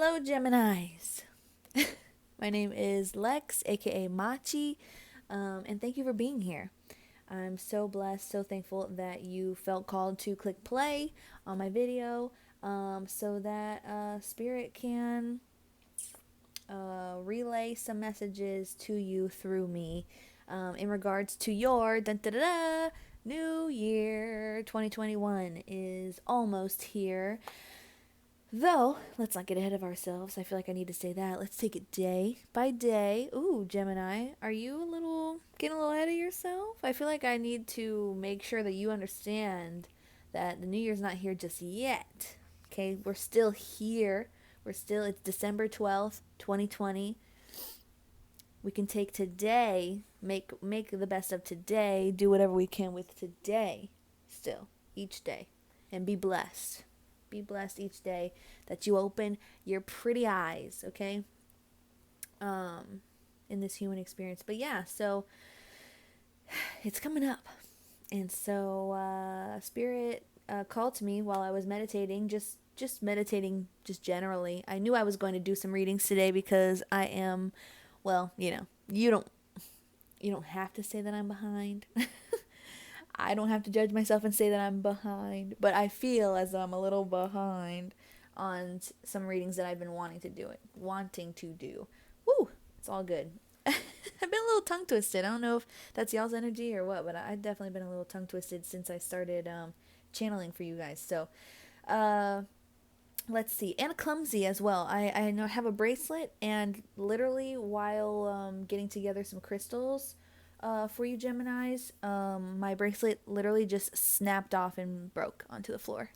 Hello, Geminis. My name is Lex, aka Machi, and thank you for being here. I'm so blessed, so thankful that you felt called to click play on my video so that Spirit can relay some messages to you through me in regards to your new year. 2021 is almost here. Though, let's not get ahead of ourselves. I feel like I need to say that. Let's take it day by day. Ooh, Gemini, are you getting a little ahead of yourself? I feel like I need to make sure that you understand that the new year's not here just yet. Okay, we're still here. It's December 12th, 2020. We can take today, make the best of today, do whatever we can with today still, each day, and be blessed. Be blessed each day that you open your pretty eyes, okay? In this human experience. But yeah, so it's coming up. And so Spirit called to me while I was meditating, just meditating just generally. I knew I was going to do some readings today because I am, well, you don't have to say that I'm behind. I don't have to judge myself and say that I'm behind, but I feel as though I'm a little behind on some readings that I've been wanting to do. Woo! It's all good. I've been a little tongue twisted. I don't know if that's y'all's energy or what, but I've definitely been a little tongue twisted since I started channeling for you guys. So, let's see, and clumsy as well. I know I have a bracelet, and literally while getting together some crystals for you Geminis, my bracelet literally just snapped off and broke onto the floor.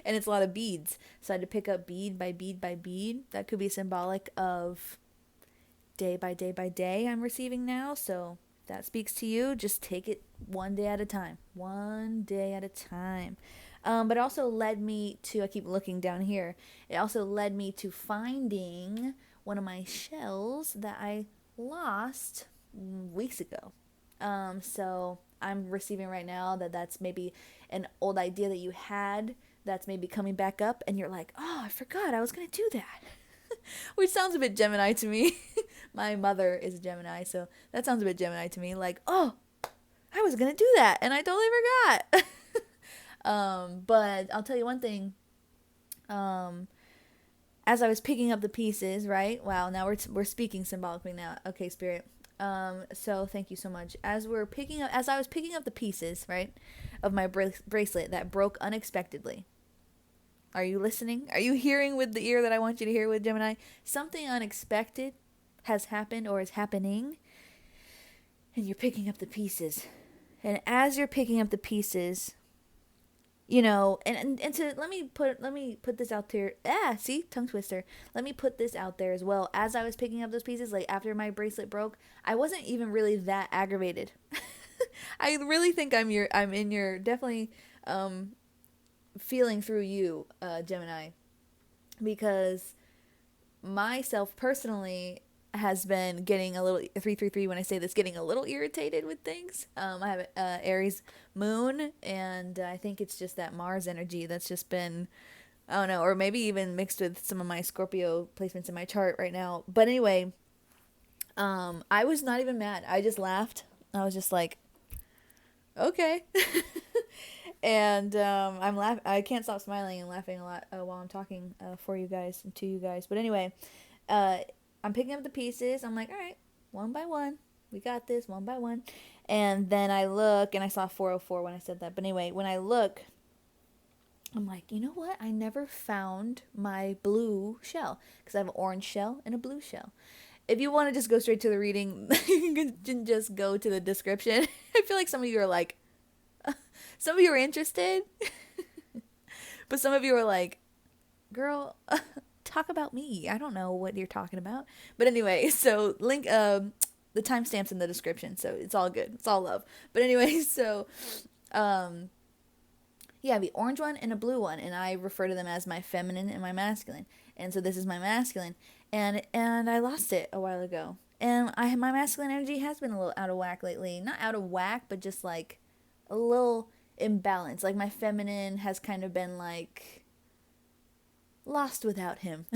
And it's a lot of beads, so I had to pick up bead by bead by bead. That could be symbolic of day by day by day I'm receiving now. So that speaks to you. Just take it one day at a time. But it also led me to, I keep looking down here, it also led me to finding one of my shells that I lost weeks ago. So I'm receiving right now that that's maybe an old idea that you had that's maybe coming back up, and you're like, oh, I forgot I was going to do that. Which sounds a bit Gemini to me. My mother is a Gemini, so that sounds a bit Gemini to me. Like, oh, I was going to do that, and I totally forgot. But I'll tell you one thing. As I was picking up the pieces, right? Wow, now we're speaking symbolically now. Okay, Spirit. So thank you so much. As I was picking up the pieces, right, of my bracelet that broke unexpectedly. Are you listening? Are you hearing with the ear that I want you to hear with, Gemini? Something unexpected has happened or is happening, and you're picking up the pieces. And as you're picking up the pieces, and to let me put this out there. See, tongue twister. Let me put this out there as well. As I was picking up those pieces, like after my bracelet broke, I wasn't even really that aggravated. I really think I'm in your definitely feeling through you, Gemini, because myself personally has been getting a little 333 when I say this, getting a little irritated with things. I have Aries moon, and I think it's just that Mars energy that's just been, I don't know, or maybe even mixed with some of my Scorpio placements in my chart right now. But anyway, I was not even mad. I just laughed. I was just like, okay. And I'm laughing. I can't stop smiling and laughing a lot while I'm talking for you guys and to you guys. But anyway, I'm picking up the pieces. I'm like, all right, one by one. We got this, one by one. And then I look, and I saw 404 when I said that. But anyway, when I look, I'm like, you know what? I never found my blue shell, because I have an orange shell and a blue shell. If you want to just go straight to the reading, you can just go to the description. I feel like some of you are like, some of you are interested, but some of you are like, girl, talk about me. I don't know what you're talking about. But anyway, so link the timestamps in the description, so it's all good. It's all love. But anyway, so yeah, the orange one and a blue one, and I refer to them as my feminine and my masculine. And so this is my masculine, and I lost it a while ago. And my masculine energy has been a little out of whack lately. Not out of whack, but just like a little imbalance. Like my feminine has kind of been like lost without him.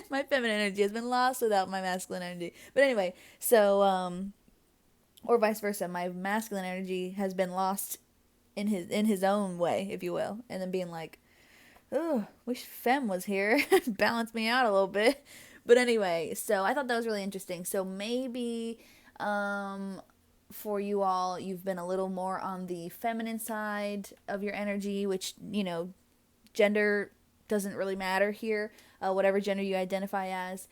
My feminine energy has been lost without my masculine energy. But anyway, so or vice versa, my masculine energy has been lost in his own way, if you will, and then being like, oh, wish Fem was here, balance me out a little bit. But anyway, so I thought that was really interesting. So maybe for you all, you've been a little more on the feminine side of your energy, which, gender doesn't really matter here. Whatever gender you identify as,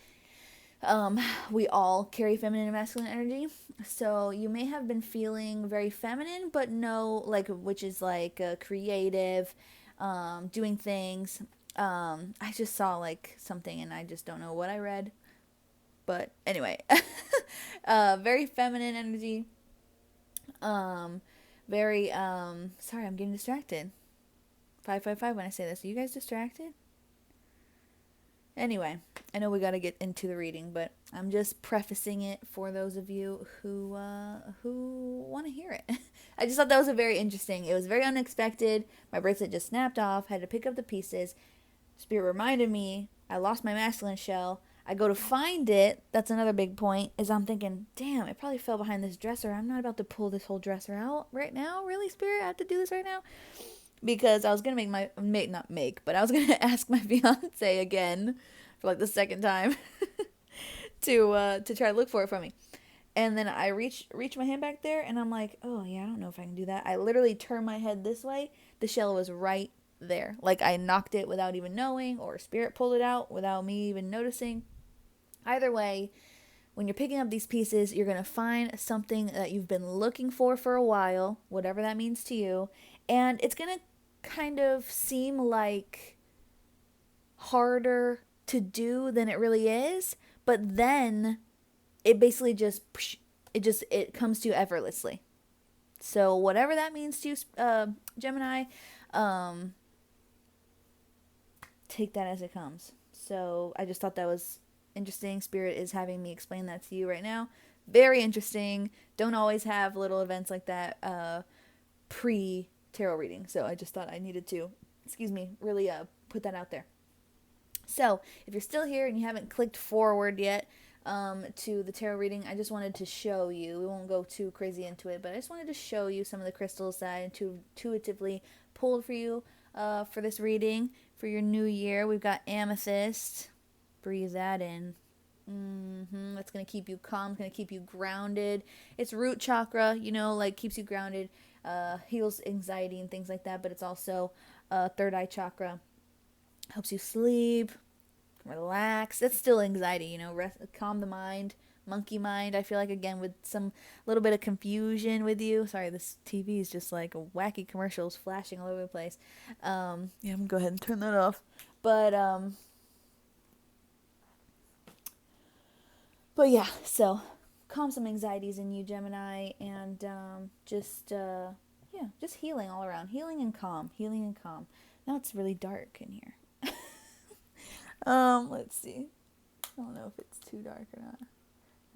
we all carry feminine and masculine energy. So you may have been feeling very feminine, but no, like, which is like creative, doing things. I just saw like something and I just don't know what I read. But anyway, very feminine energy. Very, sorry, I'm getting distracted. 555 when I say this. Are you guys distracted? Anyway, I know we got to get into the reading, but I'm just prefacing it for those of you who want to hear it. I just thought that was very interesting. It was very unexpected. My bracelet just snapped off. Had to pick up the pieces. Spirit reminded me I lost my masculine shell. I go to find it. That's another big point. Is I'm thinking, damn, it probably fell behind this dresser. I'm not about to pull this whole dresser out right now. Really, Spirit? I have to do this right now? Because I was going to I was going to ask my fiance again for like the second time to try to look for it for me. And then I reach my hand back there and I'm like, oh yeah, I don't know if I can do that. I literally turned my head this way. The shell was right there. Like I knocked it without even knowing, or Spirit pulled it out without me even noticing. Either way, when you're picking up these pieces, you're going to find something that you've been looking for a while, whatever that means to you. And it's going to kind of seem like harder to do than it really is, but then it basically it comes to you effortlessly. So whatever that means to you, Gemini, take that as it comes. So I just thought that was interesting. Spirit is having me explain that to you right now. Very interesting. Don't always have little events like that pre tarot reading, so I just thought I needed to, really put that out there. So if you're still here and you haven't clicked forward yet to the tarot reading, I just wanted to show you, we won't go too crazy into it, but I just wanted to show you some of the crystals that I intuitively pulled for you for this reading for your new year. We've got amethyst. Breathe that in. That's going to keep you calm, going to keep you grounded. It's root chakra, like keeps you grounded. Heals anxiety and things like that, but it's also third eye chakra. Helps you sleep, relax. That's still anxiety, calm the mind, monkey mind. I feel like, again, with some little bit of confusion with you. Sorry, this TV is just like wacky commercials flashing all over the place. I'm going to go ahead and turn that off. But yeah, so calm some anxieties in you, Gemini, and just healing all around. Healing and calm. Now it's really dark in here. Let's see. I don't know if it's too dark or not.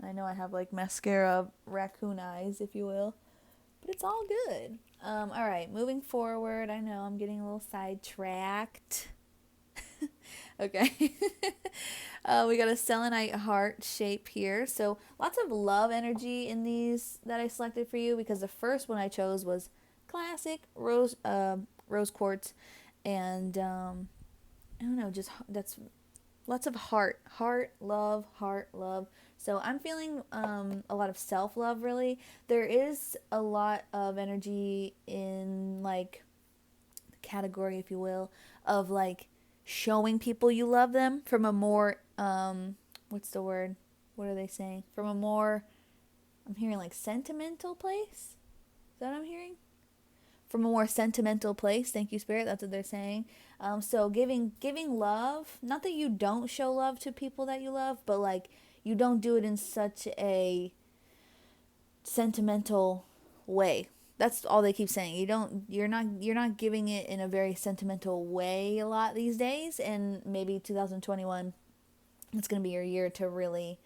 I know I have like mascara raccoon eyes, if you will, but it's all good. All right, moving forward. I know I'm getting a little sidetracked. Okay. We got a selenite heart shape here. So lots of love energy in these that I selected for you, because the first one I chose was classic rose quartz, and I don't know, just that's lots of heart, love. So I'm feeling a lot of self-love, really. There is a lot of energy in like the category, if you will, of like showing people you love them from a more what's the word? What are they saying? From a more, I'm hearing like sentimental place. Is that what I'm hearing? From a more sentimental place. Thank you, Spirit. That's what they're saying. So giving love. Not that you don't show love to people that you love, but like you don't do it in such a sentimental way. That's all they keep saying. You're not giving it in a very sentimental way a lot these days, and maybe 2021, it's gonna be your year to really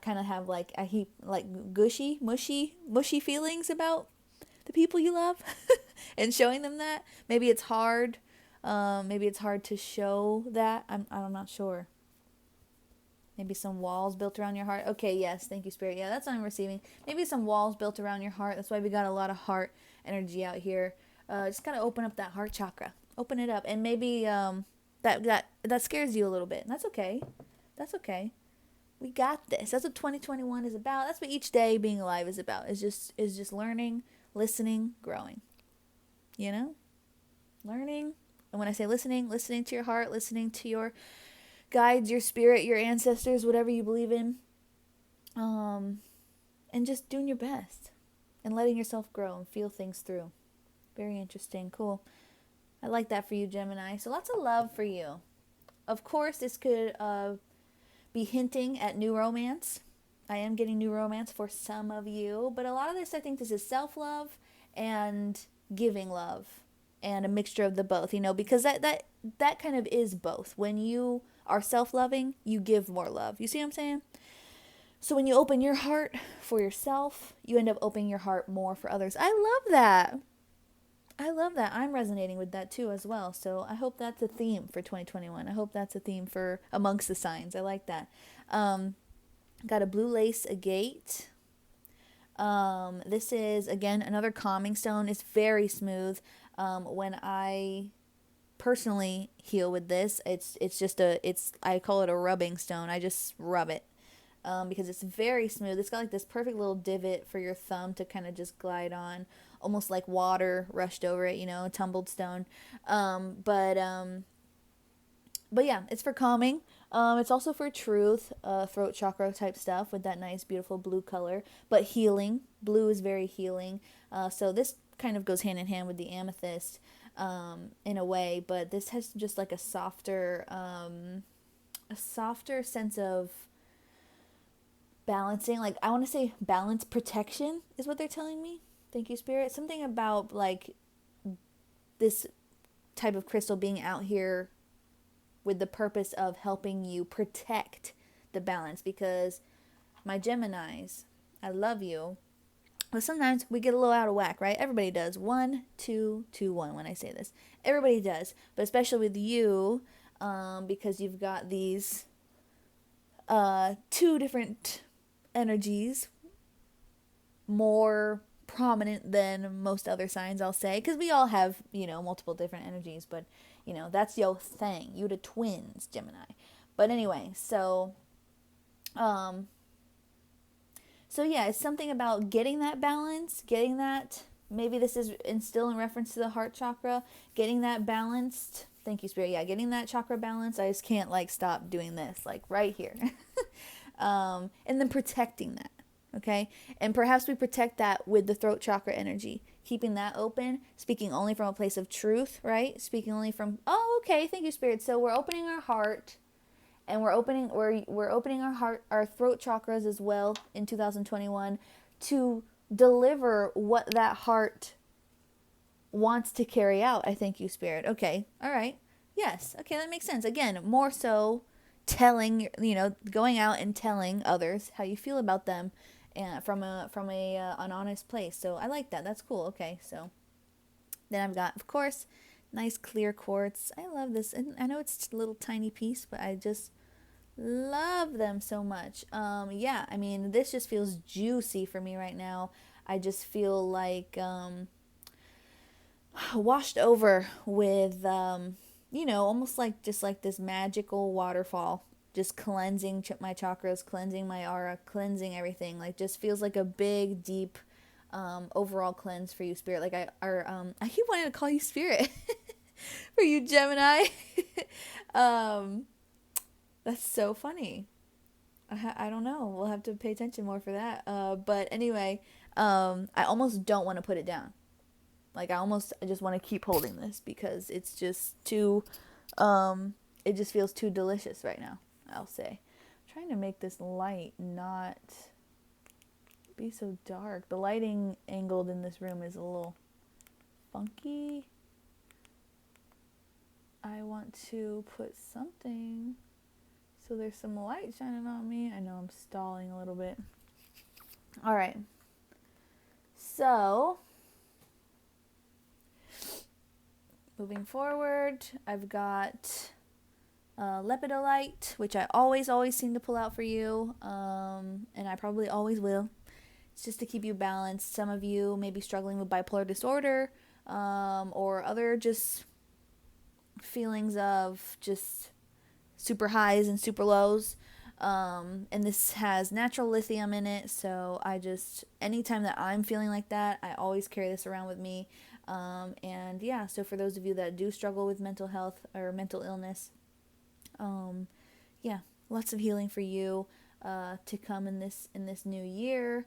kind of have like a heap like gushy, mushy feelings about the people you love, and showing them that. Maybe it's hard Maybe it's hard to show that. I'm not sure. Maybe some walls built around your heart. Okay, yes, thank you, Spirit. Yeah, that's what I'm receiving. Maybe some walls built around your heart. That's why we got a lot of heart energy out here. Just gotta open up that heart chakra. Open it up, and maybe that scares you a little bit. That's okay. That's okay. We got this. That's what 2021 is about. That's what each day being alive is about. Is just learning, listening, growing. You know, learning. And when I say listening, listening to your heart, listening to your guides, your spirit, your ancestors, whatever you believe in, and just doing your best and letting yourself grow and feel things through. Very interesting. Cool. I like that for you, Gemini. So lots of love for you. Of course, this could be hinting at new romance. I am getting new romance for some of you, but a lot of this, I think this is self-love and giving love and a mixture of the both, because that kind of is both. When you are self-loving, you give more love. You see what I'm saying? So when you open your heart for yourself, you end up opening your heart more for others. I love that. I'm resonating with that too as well. So I hope that's a theme for 2021. I hope that's a theme for amongst the signs. I like that. Got a blue lace agate. This is, again, another calming stone. It's very smooth. When I personally heal with this, I call it a rubbing stone. I just rub it. Because it's very smooth. It's got like this perfect little divot for your thumb to kind of just glide on, almost like water rushed over it, tumbled stone. But yeah, it's for calming. It's also for truth, throat chakra type stuff with that nice, beautiful blue color. But healing. Blue is very healing. So this kind of goes hand in hand with the amethyst in a way. But this has just like a softer sense of balancing. Like, I want to say balance protection is what they're telling me. Thank you, Spirit. Something about like this type of crystal being out here with the purpose of helping you protect the balance, because my Geminis, I love you, but sometimes we get a little out of whack, right? Everybody does. 1, 2, 2, 1 when I say this. Everybody does, but especially with you, because you've got these two different energies, more prominent than most other signs, I'll say, because we all have, multiple different energies, but, that's your thing. You the twins, Gemini. But anyway, so yeah, it's something about getting that balance, getting that, maybe this is still in reference to the heart chakra, getting that balanced. Thank you, Spirit. Yeah, getting that chakra balance. I just can't stop doing this, right here. And then protecting that. Okay. And perhaps we protect that with the throat chakra energy, keeping that open, speaking only from a place of truth, right? Speaking only from, okay. Thank you, Spirit. So we're opening our heart, and we're opening our heart, our throat chakras as well in 2021 to deliver what that heart wants to carry out. I thank you, Spirit. Okay. All right. Yes. Okay. That makes sense. Again, more so telling, going out and telling others how you feel about them, and from an honest place. So I like that. That's cool. Okay. So then I've got, of course, nice clear quartz. I love this. And I know it's a little tiny piece, but I just love them so much. Yeah, I mean, this just feels juicy for me right now. I just feel like washed over with almost just like this magical waterfall, just cleansing my chakras, cleansing my aura, cleansing everything. Just feels like a big, deep overall cleanse for you, Spirit. I keep wanting to call you Spirit for you, Gemini. That's so funny. I don't know. We'll have to pay attention more for that. But anyway, I almost don't want to put it down. I just want to keep holding this because it's just too, it just feels too delicious right now, I'll say. I'm trying to make this light not be so dark. The lighting angled in this room is a little funky. I want to put something so there's some light shining on me. I know I'm stalling a little bit. All right. So moving forward, I've got lepidolite, which I always seem to pull out for you, and I probably always will. It's just to keep you balanced. Some of you may be struggling with bipolar disorder, or other just feelings of just super highs and super lows. And this has natural lithium in it, so anytime that I'm feeling like that, I always carry this around with me. And yeah, so for those of you that do struggle with mental health or mental illness, yeah, lots of healing for you to come in this new year.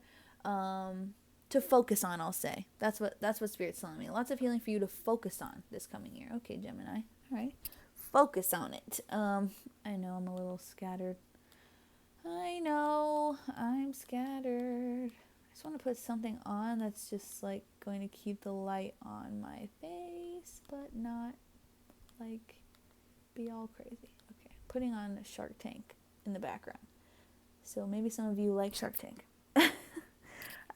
To focus on, I'll say. That's what Spirit's telling me. Lots of healing for you to focus on this coming year. Okay, Gemini. All right. Focus on it. I know I'm a little scattered. I know I'm scattered. I just want to put something on that's just like going to keep the light on my face, but not like be all crazy. Okay, putting on Shark Tank in the background. So maybe some of you like Shark Tank.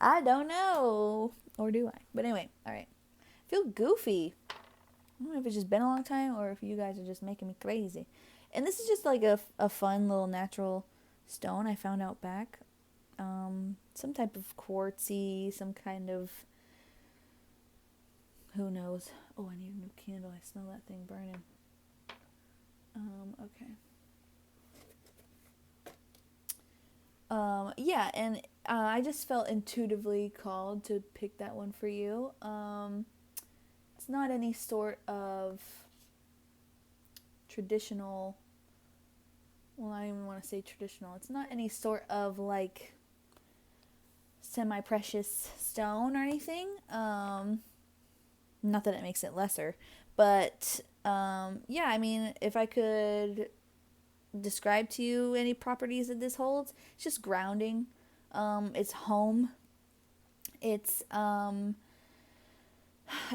I don't know. Or do I? But anyway, alright. I feel goofy. I don't know if it's just been a long time or if you guys are just making me crazy. And this is just like a fun little natural stone I found out back. Some type of quartzy, some kind of... Who knows? Oh, I need a new candle. I smell that thing burning. Okay. Yeah, and I just felt intuitively called to pick that one for you. It's not any sort of traditional, well, I don't even want to say traditional. It's not any sort of like semi-precious stone or anything. Not that it makes it lesser, but yeah, I mean, if I could describe to you any properties that this holds, it's just grounding. It's home. It's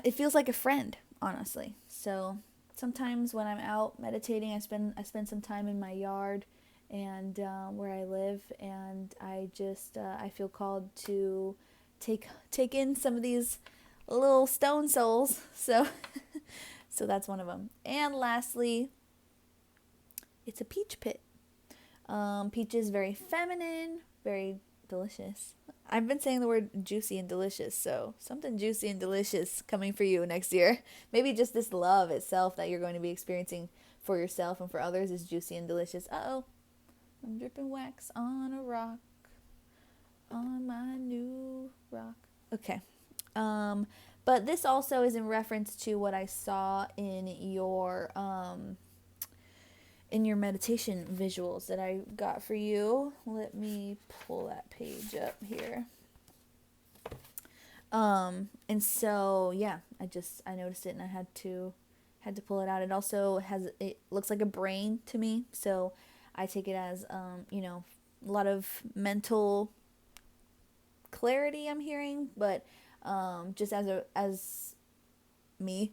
it feels like a friend, honestly. So sometimes when I'm out meditating, I spend some time in my yard and where I live, and I just I feel called to take in some of these little stone souls. So so that's one of them. And lastly, it's a peach pit. Peach is very feminine, very delicious. I've been saying the word juicy and delicious, so something juicy and delicious coming for you next year. Maybe just this love itself that you're going to be experiencing for yourself and for others is juicy and delicious. Uh-oh. I'm dripping wax on a rock. On my new rock. Okay. But this also is in reference to what I saw in your meditation visuals that I got for you. Let me pull that page up here. And so yeah, I noticed it and I had to pull it out. It also it looks like a brain to me, so I take it as a lot of mental clarity I'm hearing, but just as me,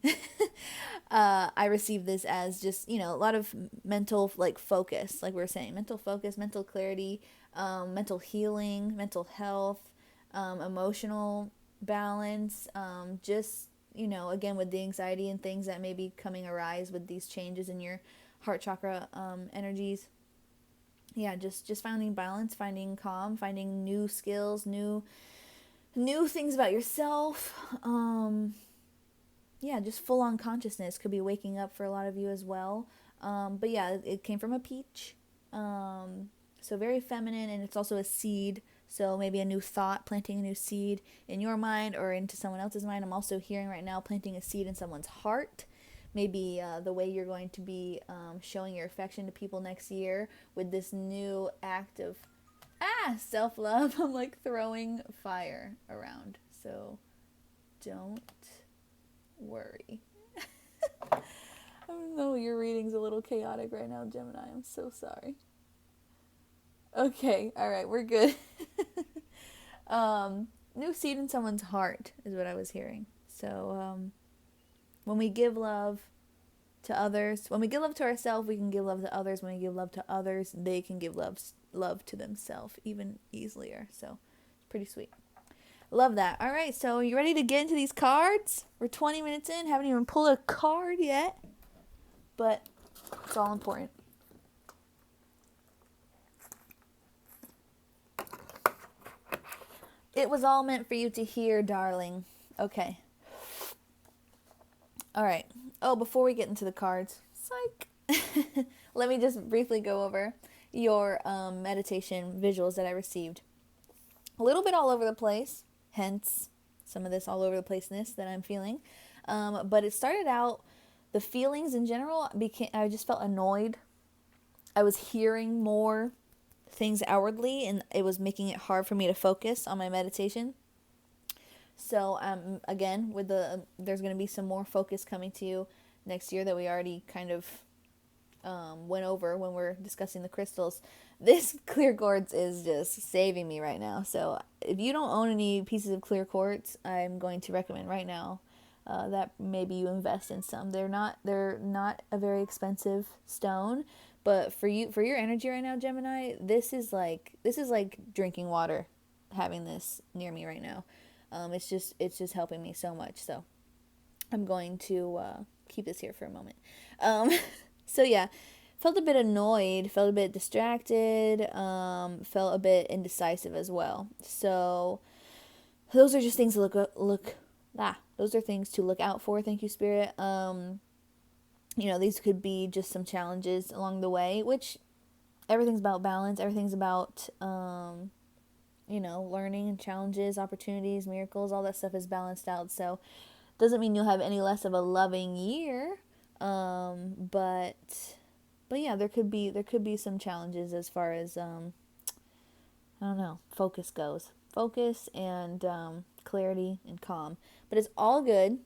I receive this as just a lot of mental like focus, like we were saying, mental focus, mental clarity, mental healing, mental health, emotional balance, just again with the anxiety and things that may be coming arise with these changes in your heart chakra energies. Yeah, just finding balance, finding calm, finding new skills, new things about yourself. Yeah, just full on consciousness could be waking up for a lot of you as well. But yeah, it came from a peach. So very feminine, and it's also a seed. So maybe a new thought, planting a new seed in your mind or into someone else's mind. I'm also hearing right now planting a seed in someone's heart. Maybe the way you're going to be showing your affection to people next year with this new act of self-love. I'm like throwing fire around. So don't worry. I know your reading's a little chaotic right now, Gemini. I'm so sorry. Okay, alright, we're good. New seed in someone's heart is what I was hearing. So, when we give love to others, when we give love to ourselves, we can give love to others. When we give love to others, they can give love to themselves even easier. So, it's pretty sweet. Love that. All right, so you ready to get into these cards? We're 20 minutes in, haven't even pulled a card yet, but it's all important. It was all meant for you to hear, darling. Okay. All right. Oh, before we get into the cards, psych. Let me just briefly go over your meditation visuals that I received. A little bit all over the place, hence some of this all over the placeness that I'm feeling. But it started out, the feelings in general, I just felt annoyed. I was hearing more things outwardly, and it was making it hard for me to focus on my meditation. So again, there's going to be some more focus coming to you next year that we already kind of went over when we're discussing the crystals. This clear quartz is just saving me right now. So if you don't own any pieces of clear quartz, I'm going to recommend right now that maybe you invest in some. They're not a very expensive stone, but for your energy right now, Gemini, this is like drinking water, having this near me right now. It's just helping me so much. So I'm going to keep this here for a moment. So yeah, felt a bit annoyed, felt a bit distracted, felt a bit indecisive as well. So those are just things to those are things to look out for. Thank you, Spirit. These could be just some challenges along the way, which everything's about balance. Everything's about, learning and challenges, opportunities, miracles, all that stuff is balanced out. So doesn't mean you'll have any less of a loving year. But yeah, there could be some challenges as far as, focus goes. Focus and, clarity and calm. But it's all good.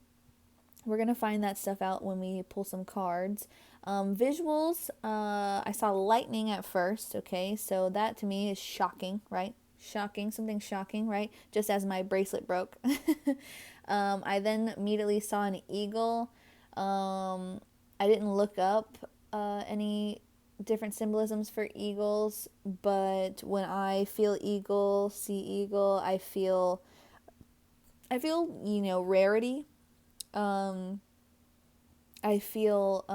We're going to find that stuff out when we pull some cards. Visuals, I saw lightning at first, okay? So that to me is shocking, right? Something shocking, right? Just as my bracelet broke. I then immediately saw an eagle. I didn't look up any different symbolisms for eagles, but when I feel eagle, see eagle, I feel rarity. I feel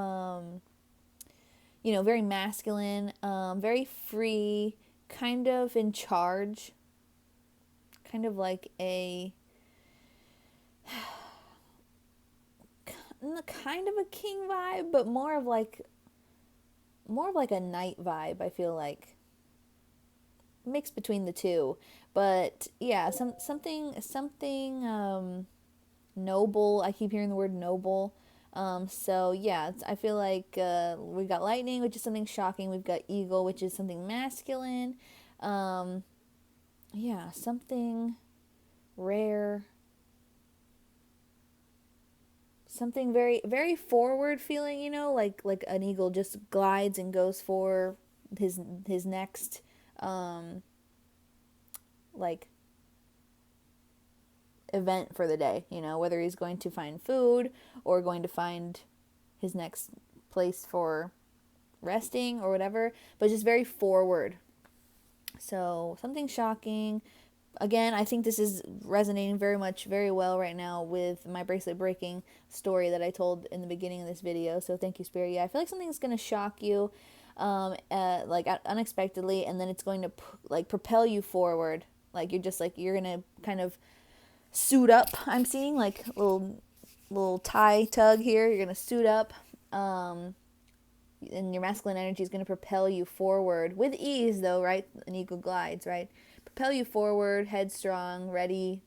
very masculine, very free, kind of in charge, kind of like a kind of a king vibe, but more of like a knight vibe. I feel like mixed between the two, but yeah, something noble. I keep hearing the word noble. So yeah, I feel like we've got lightning, which is something shocking. We've got eagle, which is something masculine. Yeah, something rare. Something very, very forward feeling, like an eagle just glides and goes for his next, like event for the day, whether he's going to find food or going to find his next place for resting or whatever, but just very forward. So something shocking. Again, I think this is resonating very well right now with my bracelet breaking story that I told in the beginning of this video. So thank you, Spirit. Yeah, I feel like something's going to shock you, unexpectedly, and then it's going to propel you forward. Like you're going to kind of suit up. I'm seeing like little tie tug here. You're going to suit up, and your masculine energy is going to propel you forward with ease, though, right? An eagle glides, right? Propel you forward, headstrong, ready,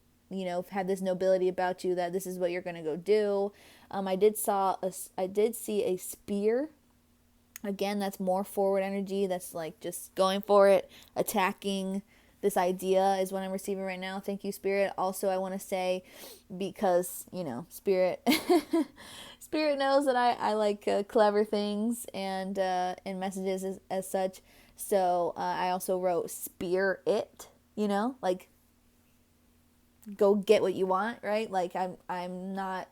have this nobility about you that this is what you're going to go do. I did see a spear. Again, that's more forward energy. That's like just going for it, attacking. This idea is what I'm receiving right now. Thank you, Spirit. Also, I want to say, because, Spirit Spirit knows that I like clever things and messages as such. So I also wrote spear it, like go get what you want, right? Like I'm not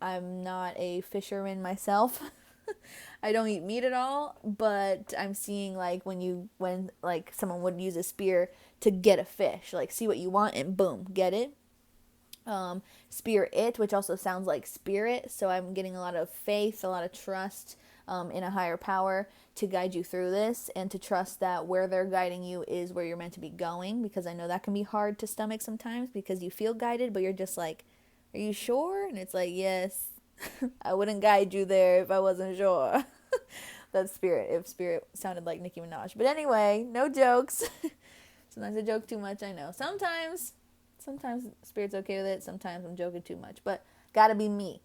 a fisherman myself. I don't eat meat at all, but I'm seeing like when like someone would use a spear to get a fish, like see what you want and boom, get it. Spear it, which also sounds like spirit. So I'm getting a lot of faith, a lot of trust in a higher power to guide you through this, and to trust that where they're guiding you is where you're meant to be going, because I know that can be hard to stomach sometimes because you feel guided, but you're just like, are you sure? And it's like, yes, I wouldn't guide you there if I wasn't sure. That's spirit, if spirit sounded like Nicki Minaj. But anyway, no jokes. Sometimes I joke too much, I know. Sometimes spirit's okay with it. Sometimes I'm joking too much. But gotta be me.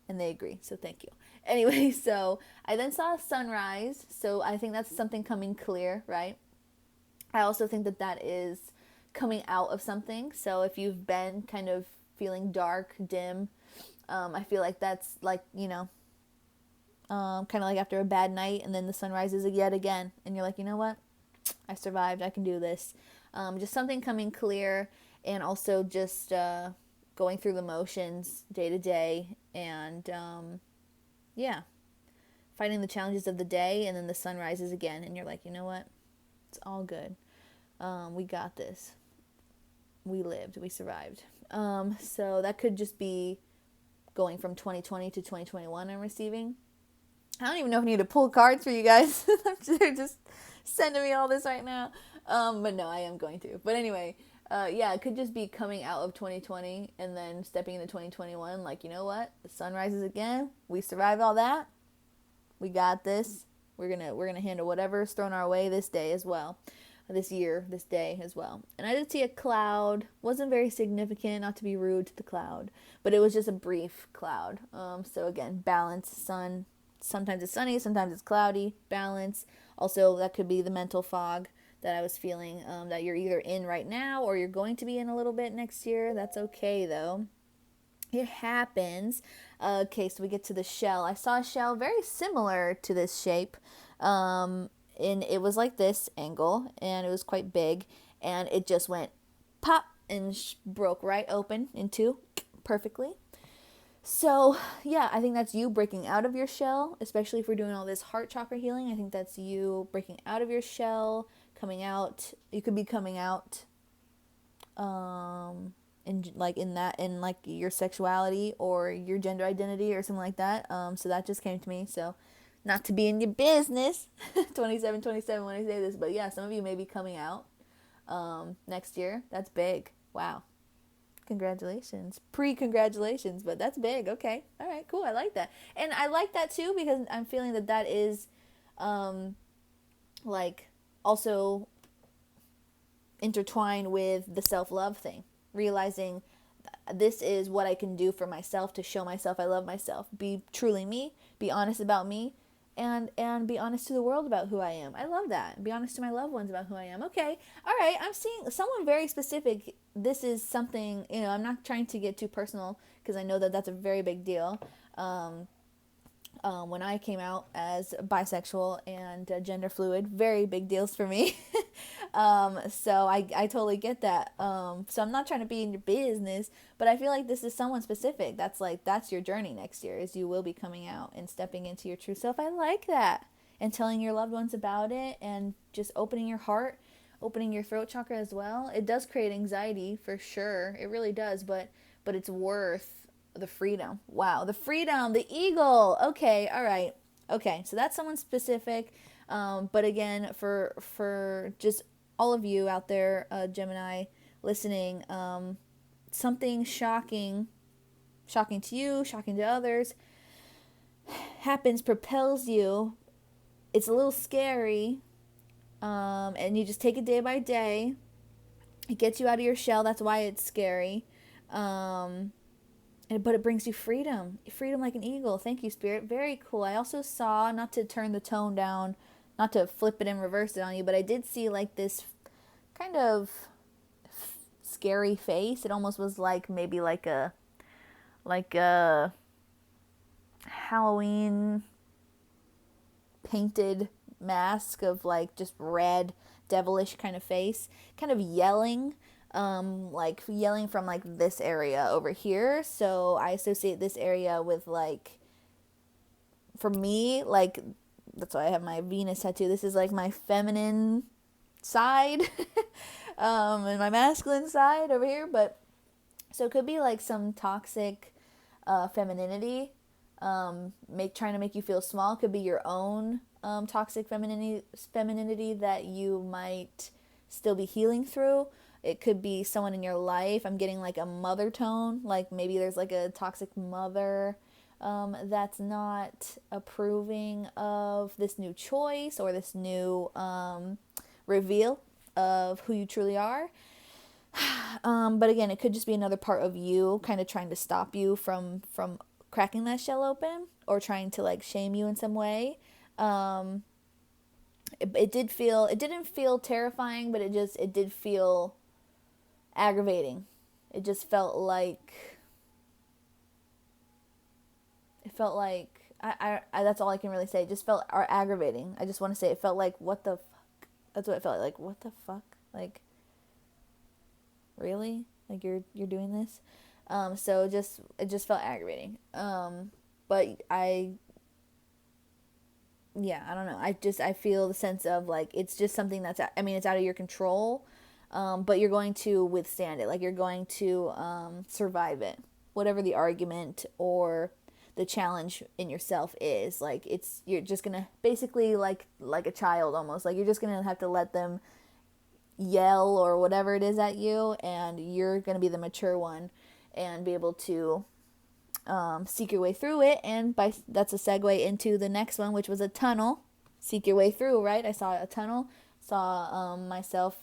And they agree, so thank you. Anyway, so I then saw a sunrise. So I think that's something coming clear, right? I also think that that is coming out of something. So if you've been kind of feeling dark, dim, I feel like that's like, kind of like after a bad night and then the sun rises yet again. And you're like, you know what? I survived. I can do this. Just something coming clear, and also just going through the motions day to day, and yeah, fighting the challenges of the day, and then the sun rises again, and you're like, you know what? It's all good. We got this. We lived. We survived. So that could just be going from 2020 to 2021 I'm receiving. I don't even know if I need to pull cards for you guys. They're just sending me all this right now. But no, I am going to. But anyway, yeah, it could just be coming out of 2020 and then stepping into 2021. Like, you know what? The sun rises again. We survived all that. We got this. We're gonna handle whatever's thrown our way this day as well. This year, this day as well. And I did see a cloud. Wasn't very significant, not to be rude to the cloud, but it was just a brief cloud. So again, balance, sun. Sometimes it's sunny, sometimes it's cloudy, balance. Also, that could be the mental fog that I was feeling, that you're either in right now or you're going to be in a little bit next year. That's okay, though. It happens. Okay, so we get to the shell. I saw a shell very similar to this shape. And it was like this angle, and it was quite big, and it just went pop and broke right open in two perfectly. So, yeah, I think that's you breaking out of your shell, especially if we're doing all this heart chakra healing. I think that's you breaking out of your shell, coming out. You could be coming out in like your sexuality or your gender identity or something like that. So that just came to me. So, not to be in your business, 27 when I say this, but yeah, some of you may be coming out next year. That's big. Wow. Congratulations. Pre-congratulations, but that's big. Okay. All right, cool. I like that. And I like that too because I'm feeling that that is like also intertwined with the self-love thing. Realizing this is what I can do for myself to show myself I love myself. Be truly me, be honest about me, and be honest to the world about who I am. I love that. Be honest to my loved ones about who I am. Okay. All right. I'm seeing someone very specific. This is something, I'm not trying to get too personal because I know that that's a very big deal. When I came out as bisexual and gender fluid, very big deals for me. So I totally get that. So I'm not trying to be in your business, but I feel like this is someone specific. That's your journey next year, is you will be coming out and stepping into your true self. I like that. And telling your loved ones about it, and just opening your heart, opening your throat chakra as well. It does create anxiety for sure. It really does, but it's worth the freedom. Wow, the freedom, the eagle. Okay, all right. Okay, so that's someone specific. But again, for just all of you out there, Gemini, listening, something shocking to you, shocking to others, happens, propels you. It's a little scary, and you just take it day by day. It gets you out of your shell. That's why it's scary. But it brings you freedom like an eagle. Thank you, Spirit. Very cool. I also saw, not to turn the tone down, not to flip it and reverse it on you, but I did see like this kind of scary face. It almost was like maybe like a Halloween painted mask of like just red, devilish kind of face, kind of yelling. Like yelling from like this area over here. So I associate this area with like for me, like, that's why I have my Venus tattoo. This is like my feminine side, and my masculine side over here. But so it could be like some toxic femininity, trying to make you feel small. It could be your own toxic femininity that you might still be healing through. It could be someone in your life. I'm getting like a mother tone, like maybe there's like a toxic mother that's not approving of this new choice or this new reveal of who you truly are. But again, it could just be another part of you kind of trying to stop you from cracking that shell open, or trying to like shame you in some way. It didn't feel terrifying, but it did feel aggravating. It just felt like, I that's all I can really say. It just felt aggravating. I just want to say it felt like, what the fuck? That's what it felt like. What the fuck? Like, really? Like, you're doing this? So it just felt aggravating. But I don't know. I feel the sense of like, it's just something that's, I mean, it's out of your control. But you're going to withstand it. Like, you're going to survive it. Whatever the argument or the challenge in yourself is, like, you're just gonna basically like a child almost. Like, you're just gonna have to let them yell or whatever it is at you, and you're gonna be the mature one and be able to seek your way through it. And that's a segue into the next one, which was a tunnel. Seek your way through, right? I saw a tunnel, saw myself,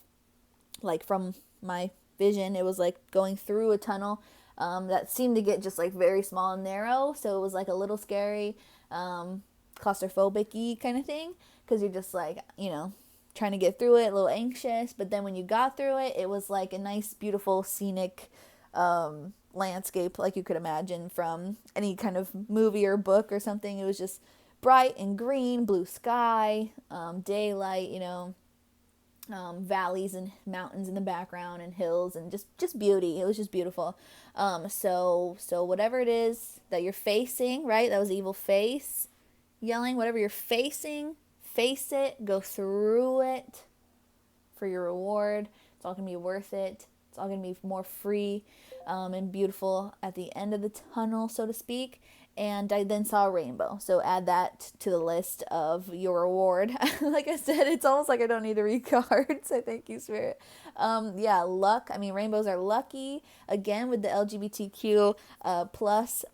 like, from my vision, it was like going through a tunnel that seemed to get just like very small and narrow, so it was like a little scary, claustrophobic-y kind of thing, because you're just like, trying to get through it, a little anxious. But then when you got through it, it was like a nice, beautiful, scenic landscape, like you could imagine from any kind of movie or book or something. It was just bright and green, blue sky, daylight, valleys and mountains in the background, and hills, and just beauty. It was just beautiful. So whatever it is that you're facing, right? That was evil face yelling. Whatever you're facing, face it, go through it for your reward. It's all gonna be worth it. It's all gonna be more free and beautiful at the end of the tunnel, so to speak. And I then saw a rainbow. So add that to the list of your reward. Like I said, it's almost like I don't need to read cards. I thank you, Spirit. Luck. I mean, rainbows are lucky. Again, with the LGBTQ plus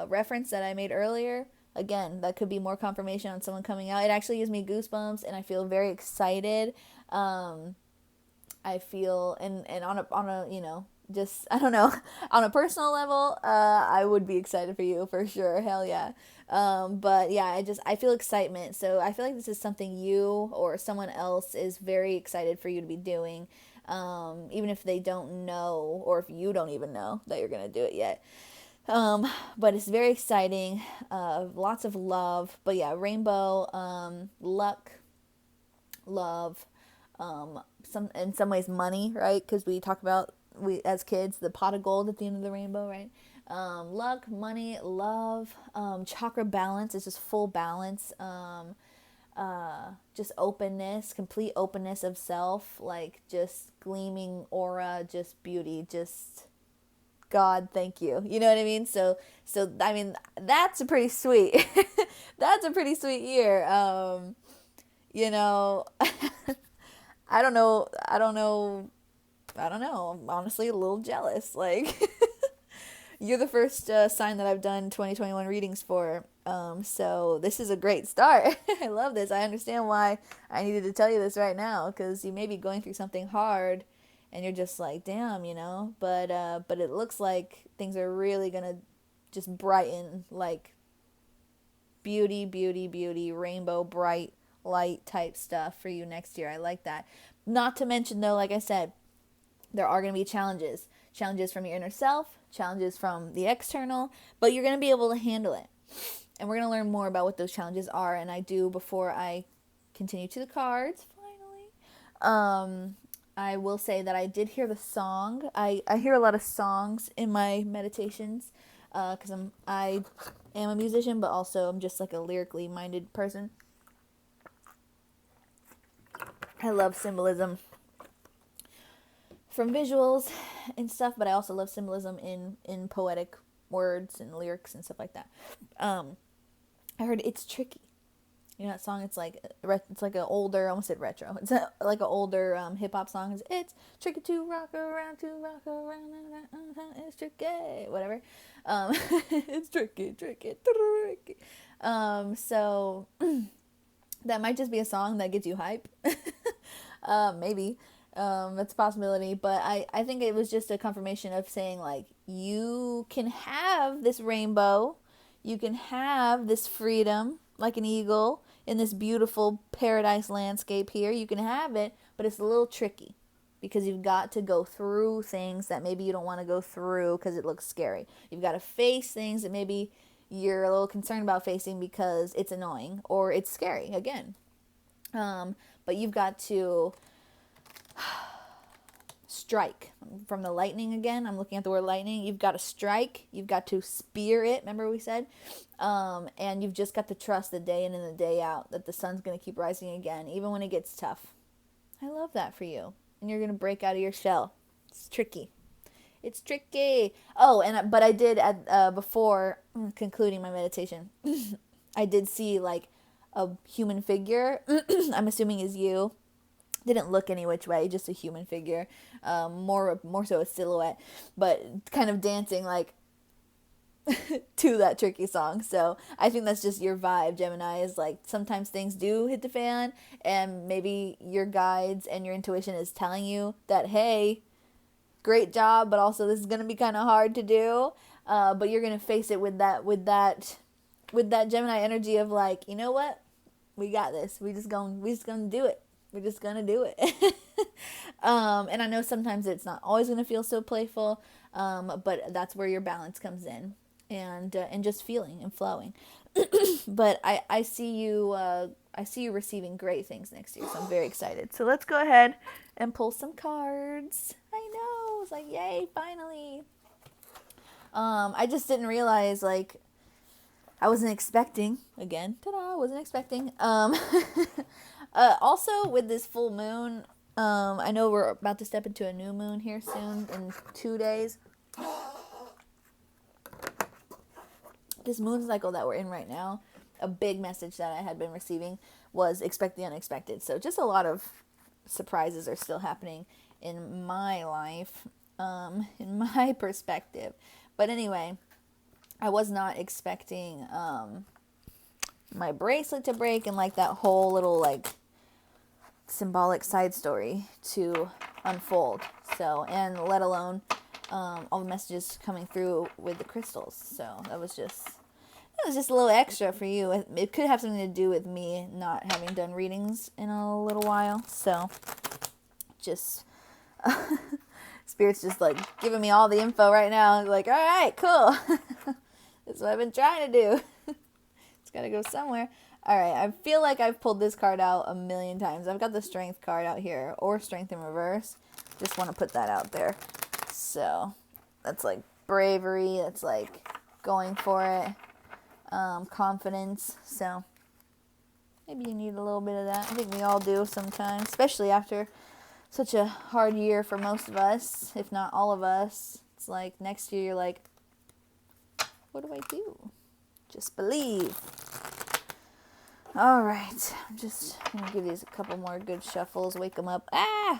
reference that I made earlier. Again, that could be more confirmation on someone coming out. It actually gives me goosebumps, and I feel very excited. I feel, and on a just, I don't know, on a personal level, I would be excited for you for sure. Hell yeah. But yeah, I feel excitement. So I feel like this is something you or someone else is very excited for you to be doing. Even if they don't know, or if you don't even know that you're going to do it yet. But it's very exciting. Lots of love. But yeah, rainbow, luck, love, in some ways money, right? Because we talk about, as kids, the pot of gold at the end of the rainbow, right? Luck, money, love, chakra balance is just full balance, just openness, complete openness of self, like just gleaming aura, just beauty, just God, thank you. You know what I mean? So I mean, that's a pretty sweet, that's a pretty sweet year. I don't know. I'm honestly a little jealous. Like, you're the first sign that I've done 2021 readings for. So this is a great start. I love this. I understand why I needed to tell you this right now, because you may be going through something hard, and you're just like, damn, But it looks like things are really gonna just brighten, like beauty, beauty, beauty, rainbow, bright light type stuff for you next year. I like that. Not to mention, though, like I said, there are going to be challenges from your inner self, challenges from the external, but you're going to be able to handle it. And we're going to learn more about what those challenges are. And I do, before I continue to the cards, finally, I will say that I did hear the song. I hear a lot of songs in my meditations, because I am a musician, but also I'm just like a lyrically minded person. I love symbolism from visuals and stuff, but I also love symbolism in poetic words and lyrics and stuff like that. I heard It's Tricky. You know that song? It's like an older, I almost said retro. It's like an older hip hop song. It's tricky to rock around, it's tricky, whatever. It's tricky. So that might just be a song that gets you hype. Maybe. That's a possibility. But I think it was just a confirmation of saying, like, you can have this rainbow. You can have this freedom, like an eagle, in this beautiful paradise landscape here. You can have it, but it's a little tricky because you've got to go through things that maybe you don't want to go through because it looks scary. You've got to face things that maybe you're a little concerned about facing because it's annoying or it's scary, again. But you've got to strike. From the lightning again, I'm looking at the word lightning. You've got to strike. You've got to spear it. Remember we said? And you've just got to trust the day in and the day out that the sun's going to keep rising again, even when it gets tough. I love that for you. And you're going to break out of your shell. It's tricky. It's tricky. Oh, but I did, before concluding my meditation, I did see like a human figure. I'm assuming is you. Didn't look any which way, just a human figure, more so a silhouette, but kind of dancing like to that tricky song. So I think that's just your vibe, Gemini, is like sometimes things do hit the fan and maybe your guides and your intuition is telling you that, hey, great job, but also this is going to be kind of hard to do, but you're going to face it with that Gemini energy of like, you know what, we got this, we just gonna do it. We're just going to do it. And I know sometimes it's not always going to feel so playful, but that's where your balance comes in and just feeling and flowing. But I see you receiving great things next year, so I'm very excited. So let's go ahead and pull some cards. I know. It's like, yay, finally. I just didn't realize, like, I wasn't expecting, again, ta-da, wasn't expecting, also, with this full moon, I know we're about to step into a new moon here soon, in 2 days. This moon cycle that we're in right now, a big message that I had been receiving was expect the unexpected. So just a lot of surprises are still happening in my life, in my perspective. But anyway, I was not expecting my bracelet to break and like that whole little like symbolic side story to unfold. So, and let alone all the messages coming through with the crystals. So that was just a little extra for you. It could have something to do with me not having done readings in a little while. So just Spirit's just like giving me all the info right now. Like, all right, cool. That's what I've been trying to do. It's got to go somewhere. All right, I feel like I've pulled this card out a million times. I've got the Strength card out here, or Strength in reverse. Just want to put that out there. So, that's like bravery. That's like going for it. Confidence. So, maybe you need a little bit of that. I think we all do sometimes, especially after such a hard year for most of us, if not all of us. It's like next year you're like, what do I do? Just believe. All right. I'm just going to give these a couple more good shuffles. Wake them up. Ah! I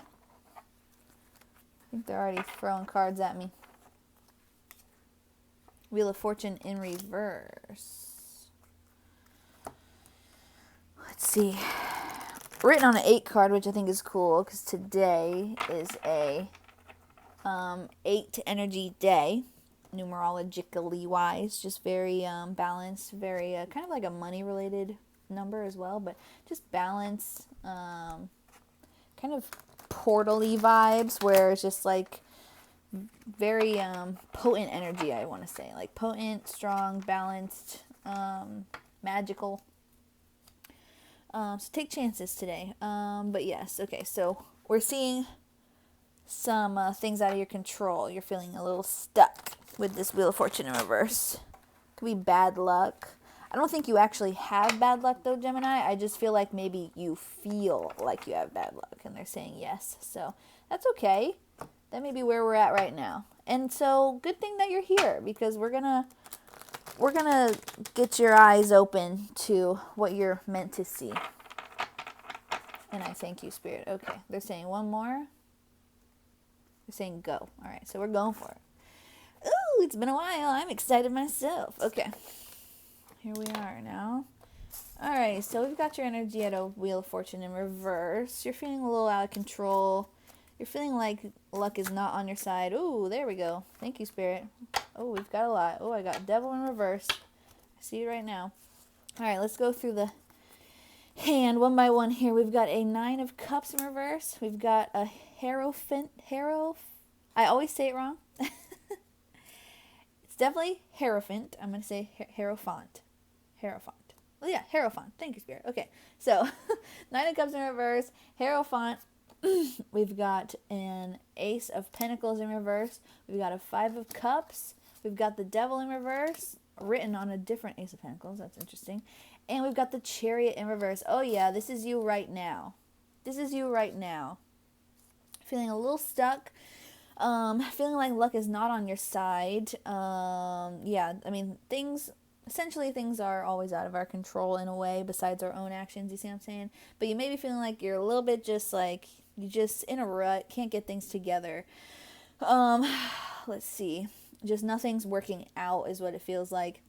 think they're already throwing cards at me. Wheel of Fortune in reverse. Let's see. Written on an 8 card, which I think is cool, because today is a 8 energy day. Numerologically wise, just very balanced, very kind of like a money related number as well, but just balance, kind of portal-y vibes where it's just like very potent energy, I want to say, like potent, strong, balanced, magical. So take chances today. But yes, okay, so we're seeing some things out of your control. You're feeling a little stuck with this Wheel of Fortune in reverse. Could be bad luck. I don't think you actually have bad luck though, Gemini. I just feel like maybe you feel like you have bad luck and they're saying yes. So that's okay. That may be where we're at right now. And so good thing that you're here, because we're gonna get your eyes open to what you're meant to see. And I thank you, Spirit. Okay, they're saying one more. They're saying go. All right, so we're going for it. Ooh, it's been a while. I'm excited myself. Okay, here we are now. All right, so we've got your energy at a Wheel of Fortune in reverse. You're feeling a little out of control. You're feeling like luck is not on your side. Ooh, there we go. Thank you, Spirit. Oh, we've got a lot. Oh, I got Devil in reverse. I see it right now. All right, let's go through the hand one by one here. We've got a 9 of Cups in reverse. We've got a Hierophant. I always say it wrong. It's definitely Hierophant. I'm going to say Hierophant. Well, yeah, Hierophant. Thank you, Spirit. Okay, so 9 of Cups in reverse, Hierophant. We've got an Ace of Pentacles in reverse. We've got a 5 of Cups. We've got the Devil in reverse, written on a different Ace of Pentacles. That's interesting. And we've got the Chariot in reverse. Oh, yeah, this is you right now. This is you right now. Feeling a little stuck. Feeling like luck is not on your side. Yeah, I mean, things are always out of our control in a way, besides our own actions, you see what I'm saying? But you may be feeling like you're a little bit just like, you're just in a rut, can't get things together. Let's see. Just nothing's working out is what it feels like.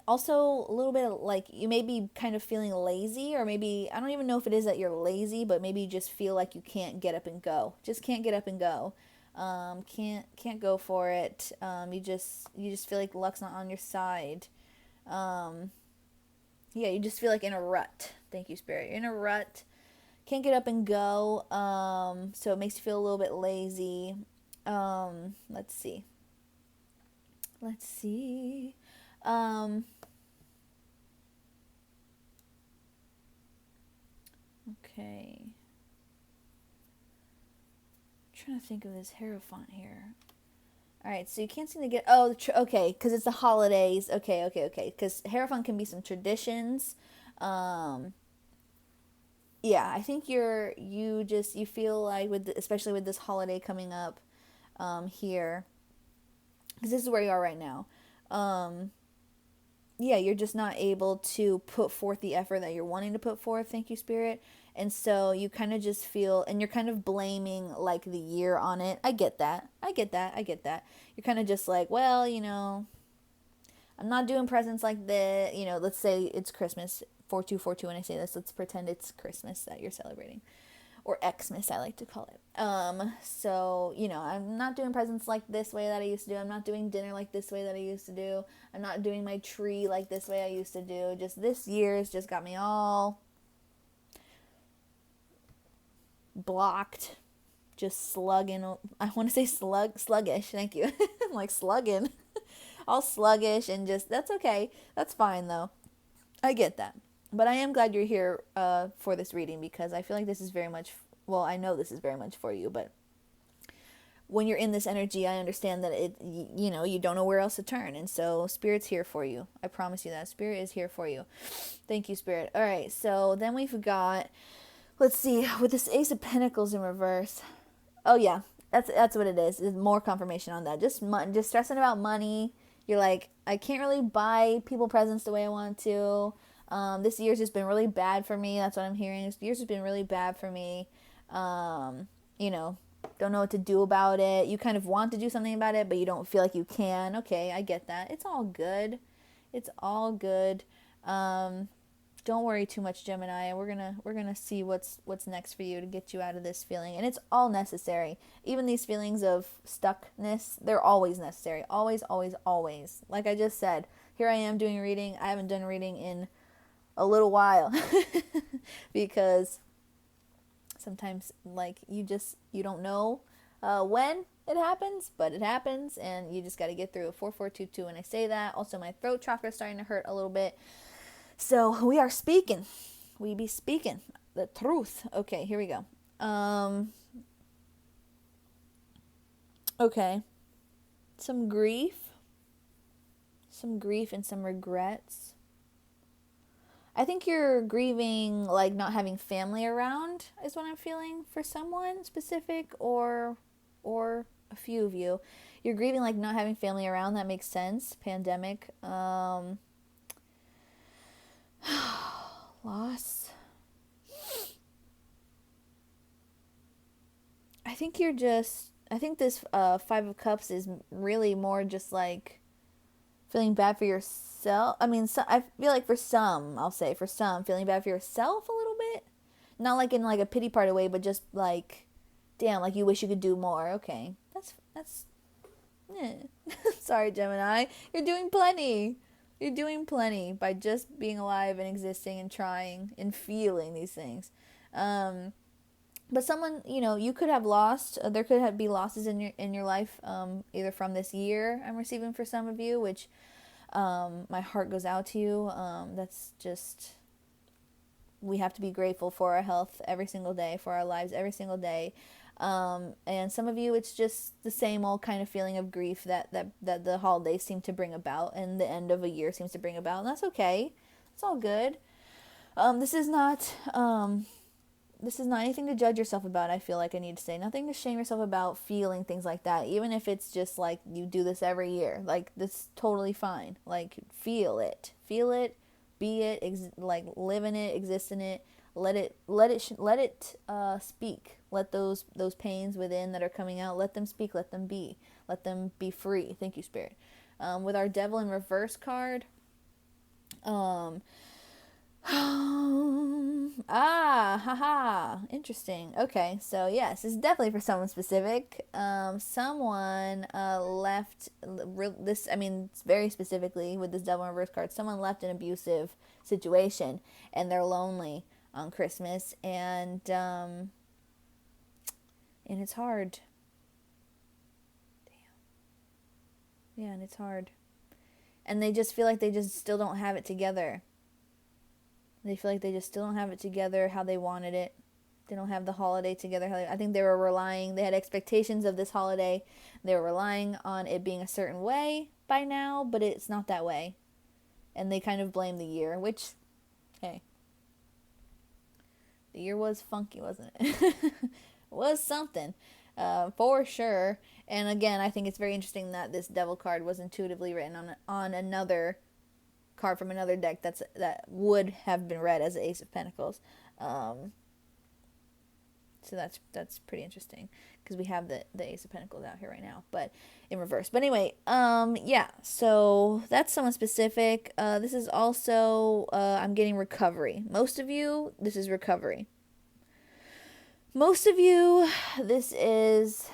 Also a little bit like you may be kind of feeling lazy, or maybe, I don't even know if it is that you're lazy, but maybe you just feel like you can't get up and go. Just can't get up and go. Can't go for it. You just feel like luck's not on your side. Yeah, you just feel like in a rut. Thank you, Spirit. You're in a rut. Can't get up and go. So it makes you feel a little bit lazy. Let's see. Okay. Trying to think of this Hierophant here. All right, so you can't seem to get, okay, because it's the holidays. Okay, because Hierophant can be some traditions. Yeah, I think you feel like, especially with this holiday coming up here, because this is where you are right now. Yeah, you're just not able to put forth the effort that you're wanting to put forth. Thank you, Spirit. And so you kind of just feel, and you're kind of blaming like the year on it. I get that. You're kind of just like, well, I'm not doing presents like this. Let's say it's Christmas, 4242 when I say this. Let's pretend it's Christmas that you're celebrating. Or Xmas, I like to call it. So, I'm not doing presents like this way that I used to do. I'm not doing dinner like this way that I used to do. I'm not doing my tree like this way I used to do. Just this year's just got me all blocked. Just slugging. I want to say sluggish. Thank you. I'm like slugging. All sluggish and just, that's okay. That's fine though. I get that. But I am glad you're here for this reading, because I feel like this is very much, I know this is very much for you, but when you're in this energy, I understand that you don't know where else to turn. And so Spirit's here for you. I promise you that. Spirit is here for you. Thank you, Spirit. All right. So then we've got, let's see, with this Ace of Pentacles in reverse. Oh yeah, that's what it is. It's more confirmation on that. Just stressing about money. You're like, I can't really buy people presents the way I want to. This year's just been really bad for me. That's what I'm hearing. This year's just been really bad for me. Don't know what to do about it. You kind of want to do something about it, but you don't feel like you can. Okay, I get that. It's all good. Don't worry too much, Gemini. We're gonna see what's next for you to get you out of this feeling, and it's all necessary. Even these feelings of stuckness, they're always necessary. Always, always, always. Like I just said, here I am doing a reading. I haven't done a reading in a little while because sometimes like you don't know when it happens, but it happens, and you just got to get through it. 4422 when I say that. Also, my throat chakra is starting to hurt a little bit. So we be speaking the truth. Okay, here we go. Okay. some grief. Some grief and some regrets. I think you're grieving like not having family around is what I'm feeling for someone specific or a few of you. You're grieving like not having family around. That makes sense. Pandemic. Loss. I think this Five of Cups is really more just like feeling bad for yourself. I mean, I feel like for some, feeling bad for yourself a little bit. Not like in like a pity party way, but just like, damn, like you wish you could do more. Okay. That's sorry, Gemini. You're doing plenty. You're doing plenty by just being alive and existing and trying and feeling these things. But someone, you could have lost. There could be losses in your life, either from this year I'm receiving for some of you, which my heart goes out to you. That's just, we have to be grateful for our health every single day, for our lives every single day. And some of you, it's just the same old kind of feeling of grief that the holidays seem to bring about, and the end of a year seems to bring about, and that's okay. It's all good. This is not anything to judge yourself about. I feel like I need to say nothing to shame yourself about feeling things like that, even if it's just like you do this every year. Like, that's totally fine. Like, feel it, be it, like live in it, exist in it. Let it speak. Let those pains within that are coming out, let them speak, let them be free. Thank you, Spirit. With our Devil in Reverse card, interesting. Okay, so yes, it's definitely for someone specific. Someone left this. I mean, very specifically with this Devil in Reverse card, someone left an abusive situation and they're lonely on Christmas, and it's hard. Damn. Yeah, and it's hard. And they just feel like they just still don't have it together. They feel like they just still don't have it together how they wanted it. They don't have the holiday together. I think they had expectations of this holiday. They were relying on it being a certain way by now, but it's not that way. And they kind of blame the year, which, hey, the year was funky, wasn't it? It was something, for sure. And again, I think it's very interesting that this Devil card was intuitively written on another card from another deck that would have been read as the Ace of Pentacles. So that's pretty interesting because we have the Ace of Pentacles out here right now, but in reverse. But anyway, yeah. So that's someone specific. This is also I'm getting recovery. Most of you, this is recovery. Most of you, this is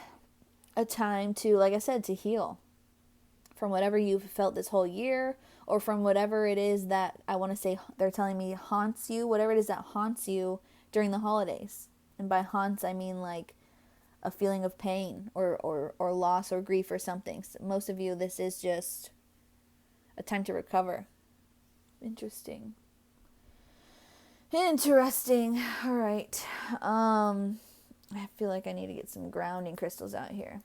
a time to, like I said, to heal from whatever you've felt this whole year, or from whatever it is that I want to say they're telling me haunts you, whatever it is that haunts you during the holidays. And by haunts, I mean like a feeling of pain or loss or grief or something. So most of you, this is just a time to recover. Interesting. All right. I feel like I need to get some grounding crystals out here,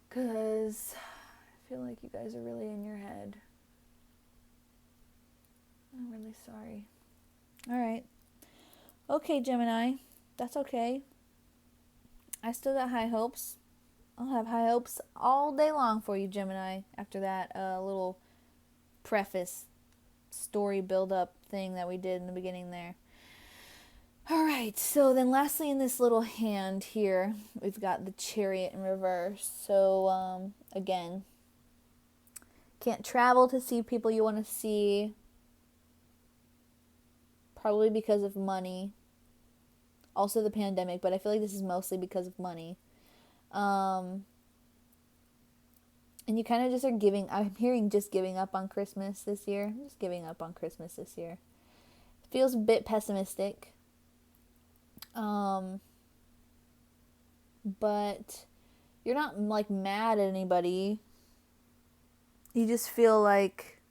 because I feel like you guys are really in your head. I'm really sorry. All right. Okay, Gemini. That's okay. I still got high hopes. I'll have high hopes all day long for you, Gemini, after that little preface story build-up thing that we did in the beginning there. All right, so then lastly in this little hand here, we've got the Chariot in reverse. So, again, can't travel to see people you want to see, probably because of money. Also the pandemic, but I feel like this is mostly because of money. And you kind of just are I'm hearing just giving up on Christmas this year. Just giving up on Christmas this year. It feels a bit pessimistic. But you're not like mad at anybody. You just feel like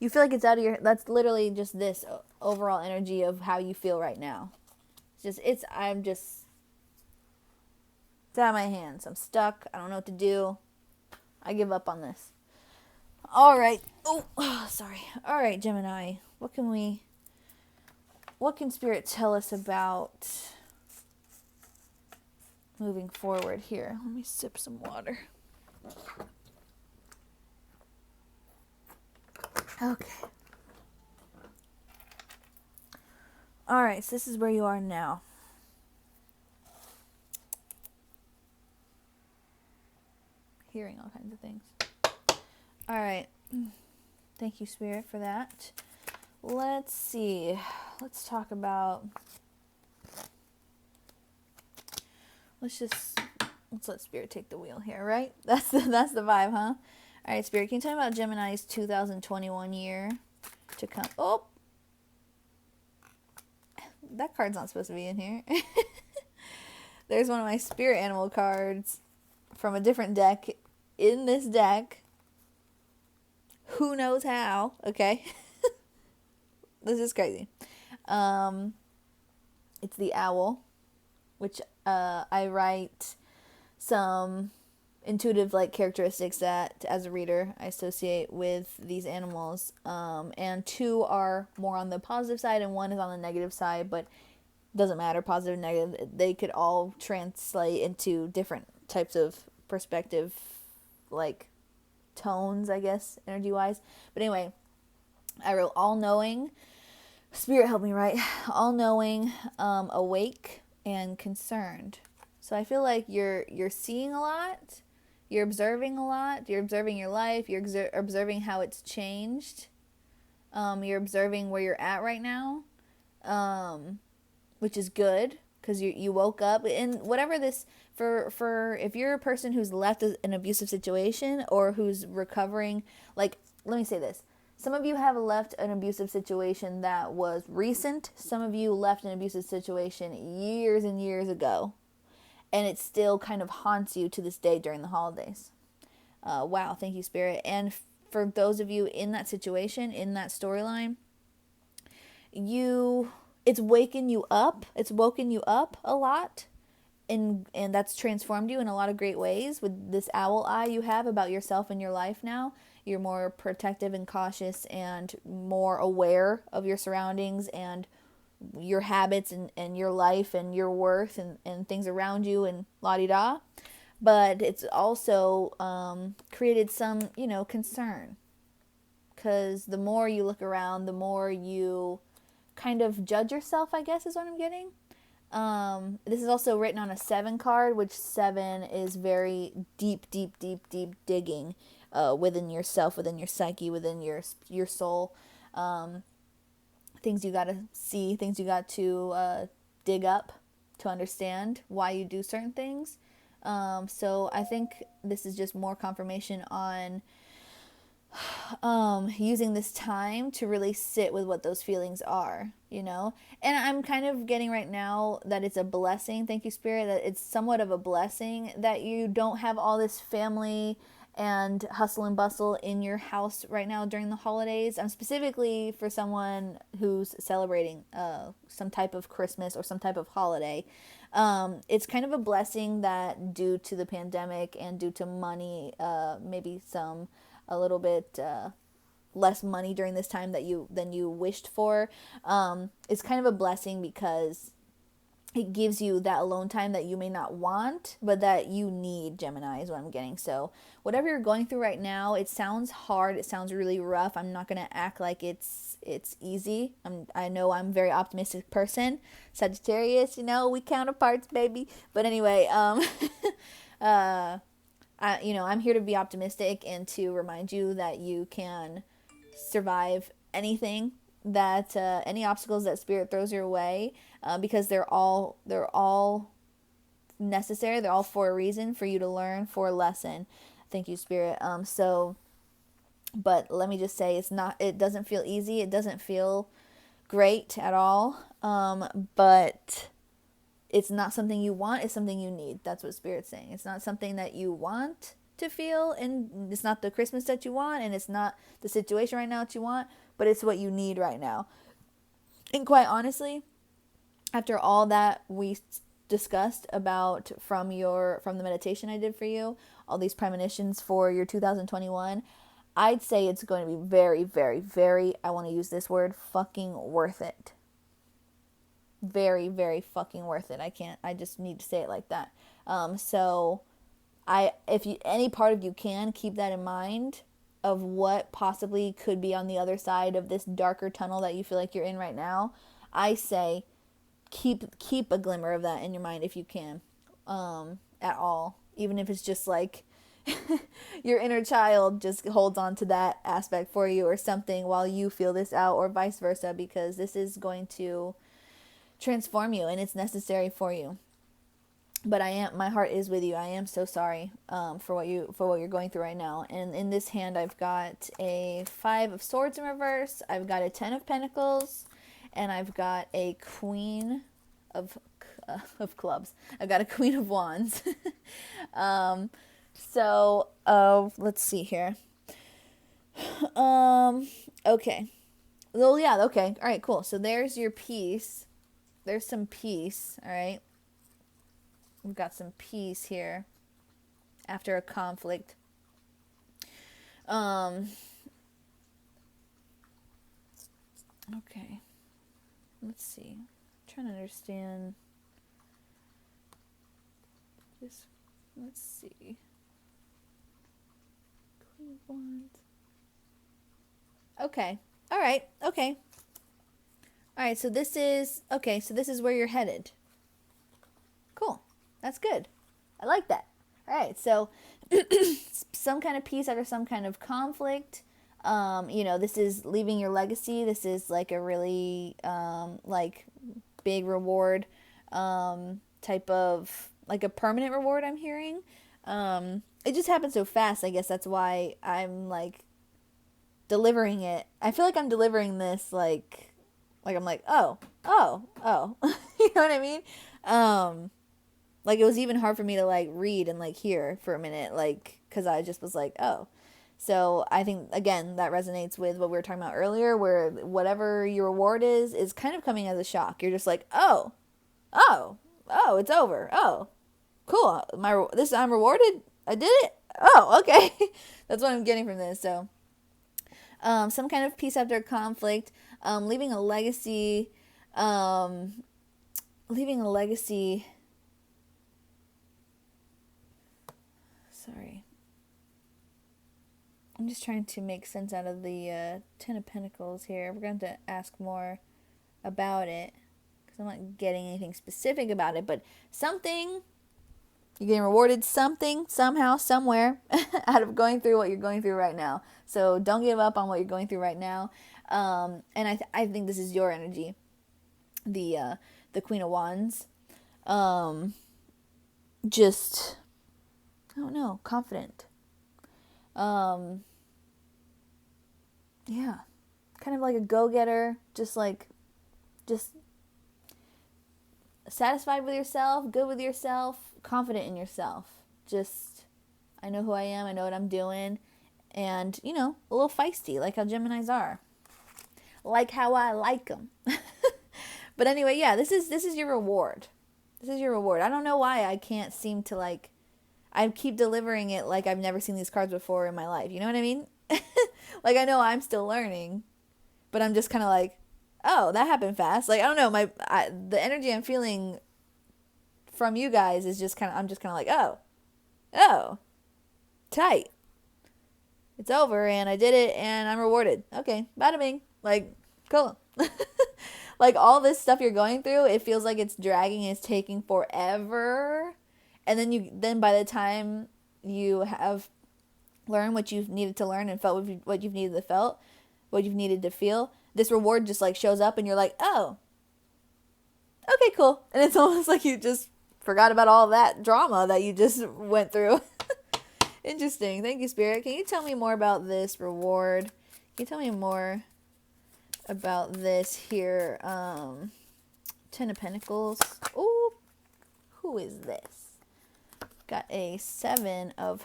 it's out of your, that's literally just this overall energy of how you feel right now. It's out of my hands. I'm stuck. I don't know what to do. I give up on this. All right. Oh, sorry. All right, Gemini. What can Spirit tell us about moving forward here? Let me sip some water. Okay. All right, so this is where you are now. Hearing all kinds of things. All right. Thank you, Spirit, for that. Let's see. Let's let Spirit take the wheel here, right? That's the vibe, huh? All right, Spirit, can you tell me about Gemini's 2021 year to come? Oh, that card's not supposed to be in here. There's one of my spirit animal cards from a different deck in this deck. Who knows how? Okay. This is crazy. It's the owl, which I write some intuitive characteristics that as a reader I associate with these animals, and 2 are more on the positive side and 1 is on the negative side, but doesn't matter, positive and negative, they could all translate into different types of perspective, tones, I guess, energy wise. But anyway, I wrote all-knowing. Spirit helped me write all-knowing, awake, and concerned. So I feel like you're seeing a lot. You're observing a lot. You're observing your life. You're observing how it's changed. You're observing where you're at right now, which is good because you woke up. And whatever this, for if you're a person who's left an abusive situation or who's recovering, let me say this. Some of you have left an abusive situation that was recent. Some of you left an abusive situation years and years ago. And it still kind of haunts you to this day during the holidays. Wow, thank you, Spirit. And for those of you in that situation, in that storyline, it's waken you up. It's woken you up a lot. And that's transformed you in a lot of great ways with this owl eye you have about yourself and your life now. You're more protective and cautious and more aware of your surroundings and your habits and your life and your worth and things around you and la-di-da. But it's also created some, concern. Because the more you look around, the more you kind of judge yourself, I guess is what I'm getting. This is also written on a 7 card, which 7 is very deep digging within yourself, within your psyche, within your soul. Things you got to see, things you got to dig up to understand why you do certain things. So I think this is just more confirmation on using this time to really sit with what those feelings are, And I'm kind of getting right now that it's a blessing. Thank you, Spirit, that it's somewhat of a blessing that you don't have all this family and hustle and bustle in your house right now during the holidays. I'm specifically for someone who's celebrating some type of Christmas or some type of holiday. It's kind of a blessing that due to the pandemic and due to money, maybe a little bit less money during this time than you wished for. It's kind of a blessing because it gives you that alone time that you may not want, but that you need, Gemini, is what I'm getting. So whatever you're going through right now, it sounds hard. It sounds really rough. I'm not going to act like it's easy. I know I'm a very optimistic person. Sagittarius, we counterparts, baby. But anyway, I'm here to be optimistic and to remind you that you can survive anything that any obstacles that Spirit throws your way, because they're all necessary. They're all for a reason, for you to learn, for a lesson. Thank you, Spirit. But let me just say, it doesn't feel easy. It doesn't feel great at all. But it's not something you want. It's something you need. That's what Spirit's saying. It's not something that you want to feel, and it's not the Christmas that you want, and it's not the situation right now that you want, but it's what you need right now. And quite honestly, after all that we discussed about from the meditation I did for you, all these premonitions for your 2021, I'd say it's going to be very, very, very, I want to use this word, fucking worth it. Very, very fucking worth it. I just need to say it like that. So if any part of you can, keep that in mind of what possibly could be on the other side of this darker tunnel that you feel like you're in right now. I say keep a glimmer of that in your mind if you can, at all, even if it's just like your inner child just holds on to that aspect for you or something while you feel this out, or vice versa, because this is going to transform you and it's necessary for you. But my heart is with you. I am so sorry for what you're going through right now. And in this hand, I've got a 5 of Swords in reverse. I've got a 10 of Pentacles, and I've got a Queen of Clubs. I've got a Queen of Wands. So let's see here. Okay. Well, yeah. Okay. All right. Cool. So there's your peace. There's some peace. All right. We've got some peace here after a conflict. Okay. Let's see. I'm trying to understand. Let's see. Queen of Wands. Okay. All right. Okay. All right. So this is where you're headed. Cool. That's good. I like that. All right, so some kind of peace after some kind of conflict. This is leaving your legacy. This is like a really like big reward, type of like a permanent reward I'm hearing. It just happened so fast. I guess that's why I'm like delivering it. I feel like I'm delivering this like I'm like, oh. You know what I mean? Like, it was even hard for me to, like, read and, like, hear for a minute, like, because I just was like, oh. So, I think, again, that resonates with what we were talking about earlier, where whatever your reward is kind of coming as a shock. You're just like, oh, it's over. Oh, cool. I'm rewarded? I did it? Oh, okay. That's what I'm getting from this, so. Some kind of peace after conflict, leaving a legacy, Sorry. I'm just trying to make sense out of the 10 of Pentacles here. We're going to ask more about it because I'm not getting anything specific about it, but something, you're getting rewarded something, somehow, somewhere out of going through what you're going through right now. So don't give up on what you're going through right now. And I think this is your energy, the Queen of Wands. Just... I don't know, confident. Yeah. Kind of like a go-getter, just satisfied with yourself, good with yourself, confident in yourself. Just, I know who I am, I know what I'm doing, and, a little feisty, like how Geminis are. Like how I like them. But anyway, yeah, this is your reward. This is your reward. I don't know why I can't seem to, like, I keep delivering it like I've never seen these cards before in my life. You know what I mean? Like, I know I'm still learning, but I'm just kind of like, oh, that happened fast. Like, I don't know, the energy I'm feeling from you guys is just I'm just kind of like, oh, tight. It's over, and I did it, and I'm rewarded. Okay, bada bing. Like, cool. Like, all this stuff you're going through, it feels like it's dragging, it's taking forever. And then by the time you have learned what you've needed to learn and felt what you've needed to feel, this reward just like shows up and you're like, oh, okay, cool. And it's almost like you just forgot about all that drama that you just went through. Interesting. Thank you, Spirit. Can you tell me more about this reward? Can you tell me more about this here? 10 of Pentacles. Ooh, who is this? Got a 7 of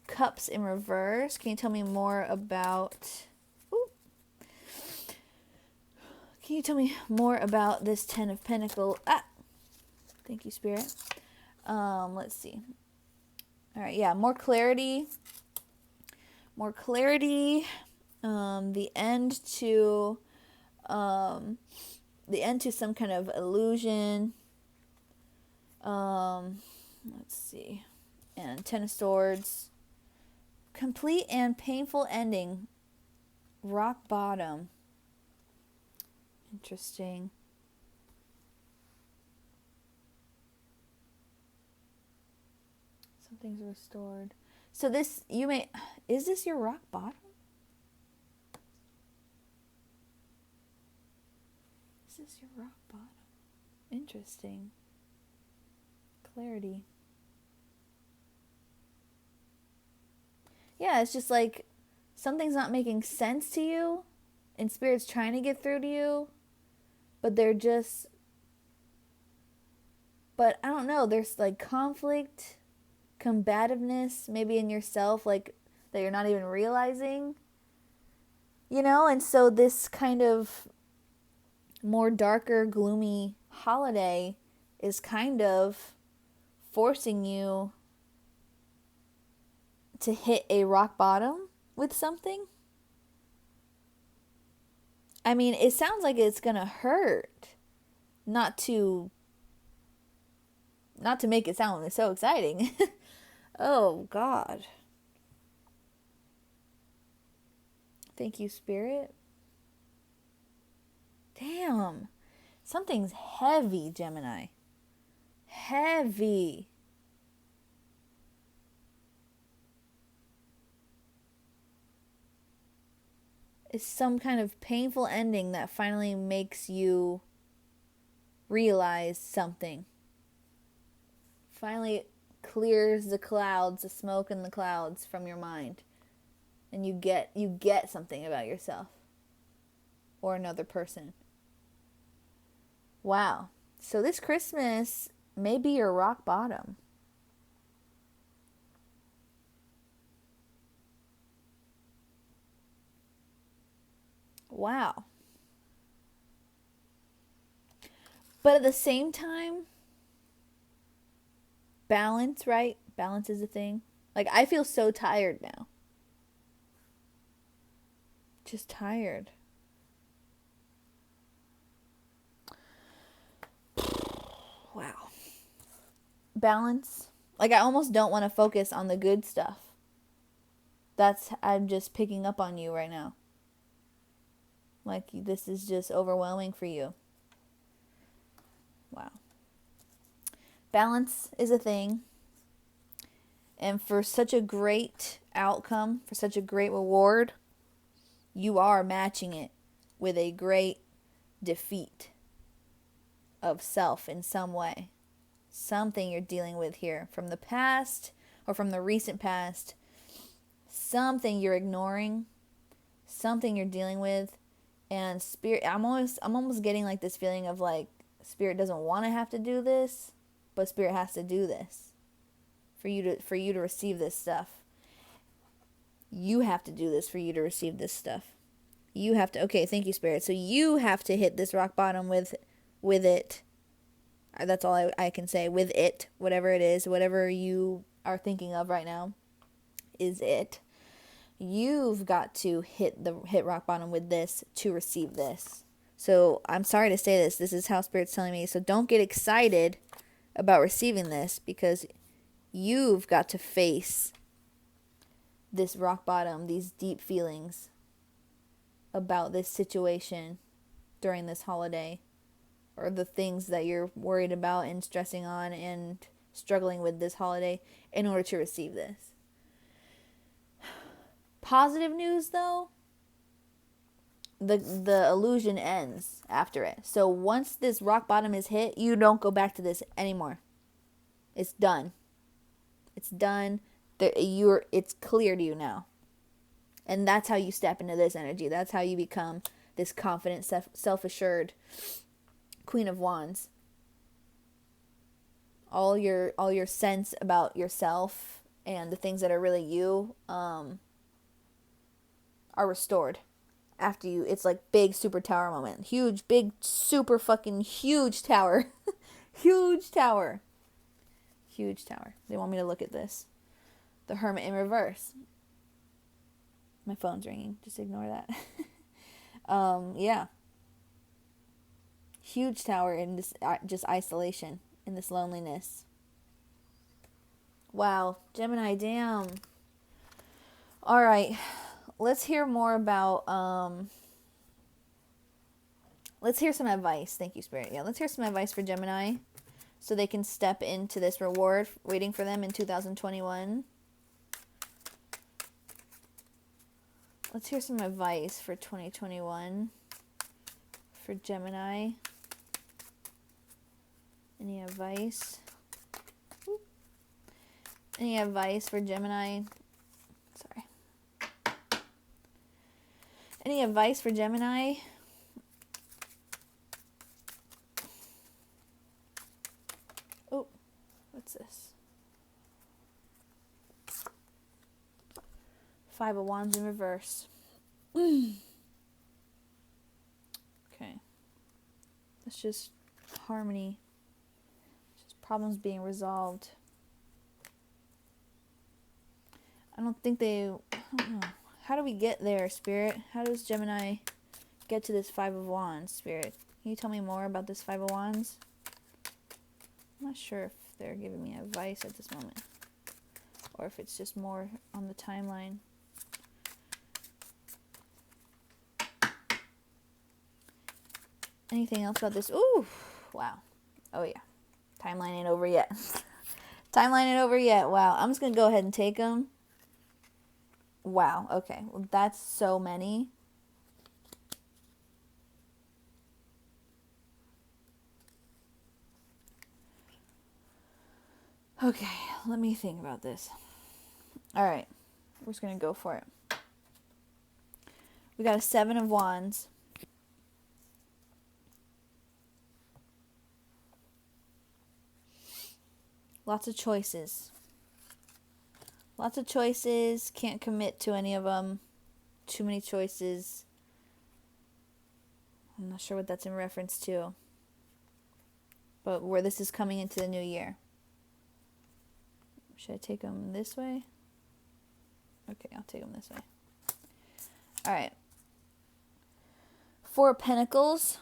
Cups in reverse. Can you tell me more about... Ooh. Can you tell me more about this 10 of Pentacles? Thank you, Spirit. Let's see. All right, yeah, more clarity. More clarity. The end to some kind of illusion. Let's see. And Ten of Swords. Complete and painful ending. Rock bottom. Interesting. Something's restored. So this, is this your rock bottom? Is this your rock bottom? Interesting. Clarity. Yeah, it's just like something's not making sense to you and Spirit's trying to get through to you, but but I don't know, there's like conflict, combativeness maybe in yourself, like that you're not even realizing, and so this kind of more darker, gloomy holiday is kind of forcing you to hit a rock bottom with something. I mean, it sounds like it's gonna hurt, not to make it sound so exciting. Oh, God. Thank you, Spirit. Damn. Something's heavy, Gemini. Heavy. It's some kind of painful ending that finally makes you realize something. Finally clears the clouds, the smoke and the clouds from your mind. And you get something about yourself or another person. Wow. So this Christmas may be your rock bottom. Wow. But at the same time, balance, right? Balance is a thing. Like, I feel so tired now. Just tired. Wow. Balance. Like, I almost don't want to focus on the good stuff. I'm just picking up on you right now. Like, this is just overwhelming for you. Wow. Balance is a thing. And for such a great outcome, for such a great reward, you are matching it with a great defeat of self in some way. Something you're dealing with here from the past or from the recent past. Something you're ignoring. Something you're dealing with. And Spirit, I'm almost getting like this feeling of like Spirit doesn't want to have to do this, but Spirit has to do this for you to receive this stuff. You have to do this for you to receive this stuff. You have to. Okay, thank you, Spirit. So you have to hit this rock bottom with it. That's all I can say. With it, whatever it is, whatever you are thinking of right now, is it. You've got to hit rock bottom with this to receive this. So I'm sorry to say this. This is how Spirit's telling me. So don't get excited about receiving this because you've got to face this rock bottom, these deep feelings about this situation during this holiday, or the things that you're worried about and stressing on and struggling with this holiday in order to receive this. Positive news, though, the illusion ends after it. So once this rock bottom is hit, you don't go back to this anymore. It's done. It's done. It's clear to you now. And that's how you step into this energy. That's how you become this confident, self-assured Queen of Wands. All your sense about yourself and the things that are really you are restored after you. It's like big super tower moment. Huge, big, super fucking huge tower. Huge tower. Huge tower. They want me to look at this. The Hermit in reverse. My phone's ringing. Just ignore that. Yeah. Huge tower in this just isolation, in this loneliness. Wow. Gemini, damn. All right. Let's hear more about, let's hear some advice. Thank you, Spirit. Yeah, let's hear some advice for Gemini so they can step into this reward waiting for them in 2021. Let's hear some advice for 2021 for Gemini. Any advice? Any advice for Gemini? Sorry. Any advice for Gemini? Oh, what's this? Five of Wands in reverse. Okay. That's just harmony. Just problems being resolved. I don't know. How do we get there, Spirit? How does Gemini get to this Five of Wands, Spirit? Can you tell me more about this Five of Wands? I'm not sure if they're giving me advice at this moment, or if it's just more on the timeline. Anything else about this? Ooh, wow. Oh yeah. Timeline ain't over yet. Timeline ain't over yet. Wow. I'm just going to go ahead and take them. Wow. Okay. Well, that's so many. Okay. Let me think about this. All right. We're just going to go for it. We got a Seven of Wands. Lots of choices. Lots of choices. Can't commit to any of them. Too many choices. I'm not sure what that's in reference to. But where this is coming into the new year. Should I take them this way? Okay, I'll take them this way. Alright. Four of Pentacles.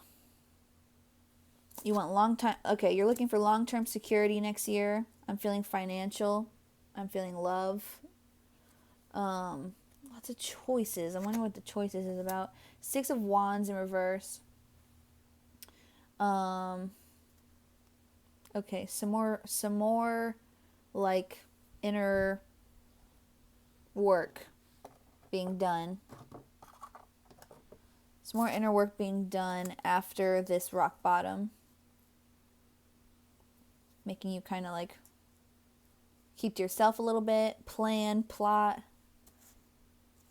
You want long time. Okay, you're looking for long-term security next year. I'm feeling financial. I'm feeling love. Lots of choices. I wonder what the choices is about. Six of Wands in reverse. Okay, some more like inner work being done. Some more inner work being done after this rock bottom. Making you kind of like keep to yourself a little bit, plan, plot,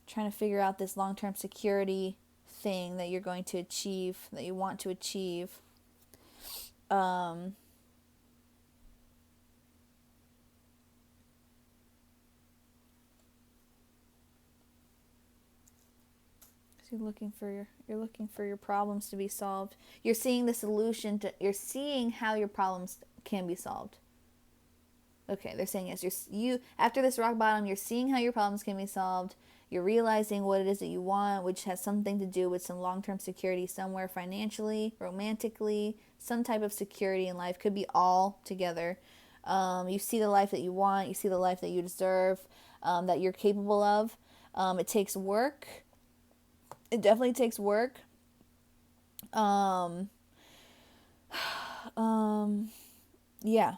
trying to figure out this long-term security thing that you're going to achieve, that you want to achieve. You're looking for your problems to be solved. You're seeing the solution to. You're seeing how your problems can be solved. Okay, they're saying yes. You after this rock bottom, you're seeing how your problems can be solved. You're realizing what it is that you want, which has something to do with some long-term security somewhere, financially, romantically, some type of security in life. Could be all together. You see the life that you want. You see the life that you deserve, that you're capable of. It takes work. It definitely takes work. Yeah.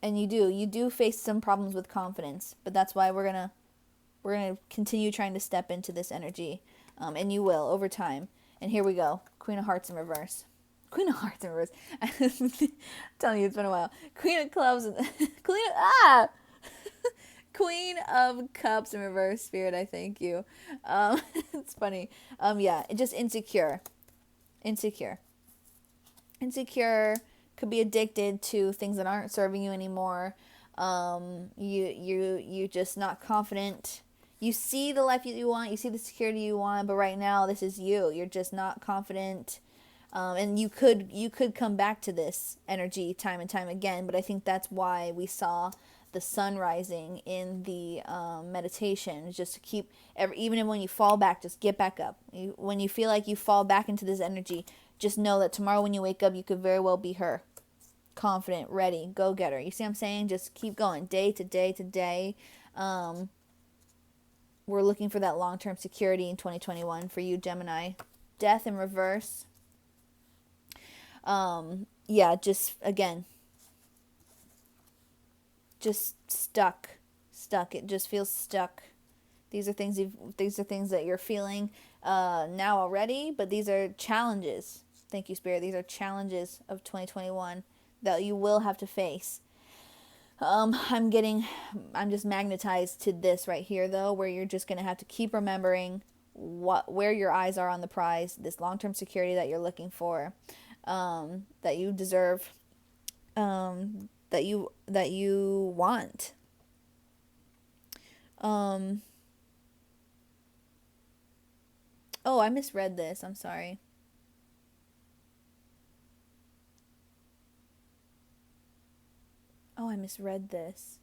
And you do face some problems with confidence, but that's why we're gonna continue trying to step into this energy, and you will over time. And here we go, Queen of Hearts in reverse. Queen of Hearts in reverse. I'm telling you, it's been a while. Queen of Clubs, Queen of Cups in reverse, Spirit. I thank you. It's funny. Yeah, just insecure. Could be addicted to things that aren't serving you anymore. You just not confident. You see the life that you want, you see the security you want, but right now this is you. You're just not confident. And you could come back to this energy time and time again, but I think that's why we saw the sun rising in the meditation, just to keep even when you fall back, just get back up. When you feel like you fall back into this energy, just know that tomorrow when you wake up, you could very well be her, confident, ready, go getter. You see what I'm saying? Just keep going day to day to day. We're looking for that long-term security in 2021 for you, Gemini. Death in reverse. Yeah, just again, just stuck. It just feels stuck. These are things that you're feeling now already, but these are challenges. Thank you, Spirit. These are challenges of 2021 that you will have to face. I'm just magnetized to this right here, though, where you're just going to have to keep remembering where your eyes are on the prize, this long-term security that you're looking for, that you deserve, that you want. Oh, I misread this. I'm sorry. Oh, I misread this.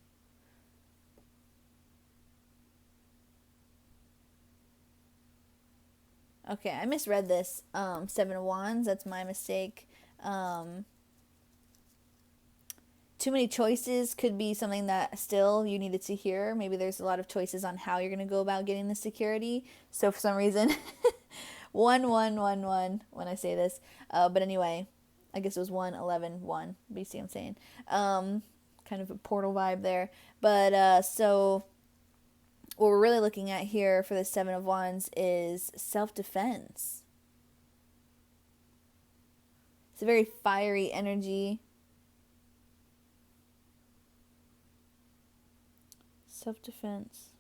Okay, I misread this. Seven of Wands, that's my mistake. Too many choices could be something that still you needed to hear. Maybe there's a lot of choices on how you're going to go about getting the security. So for some reason, 1 when I say this. But anyway, I guess it was 1, 11, 1. But you see what I'm saying? Kind of a portal vibe there. But so what we're really looking at here for the Seven of Wands is self-defense. It's a very fiery energy. Self-defense.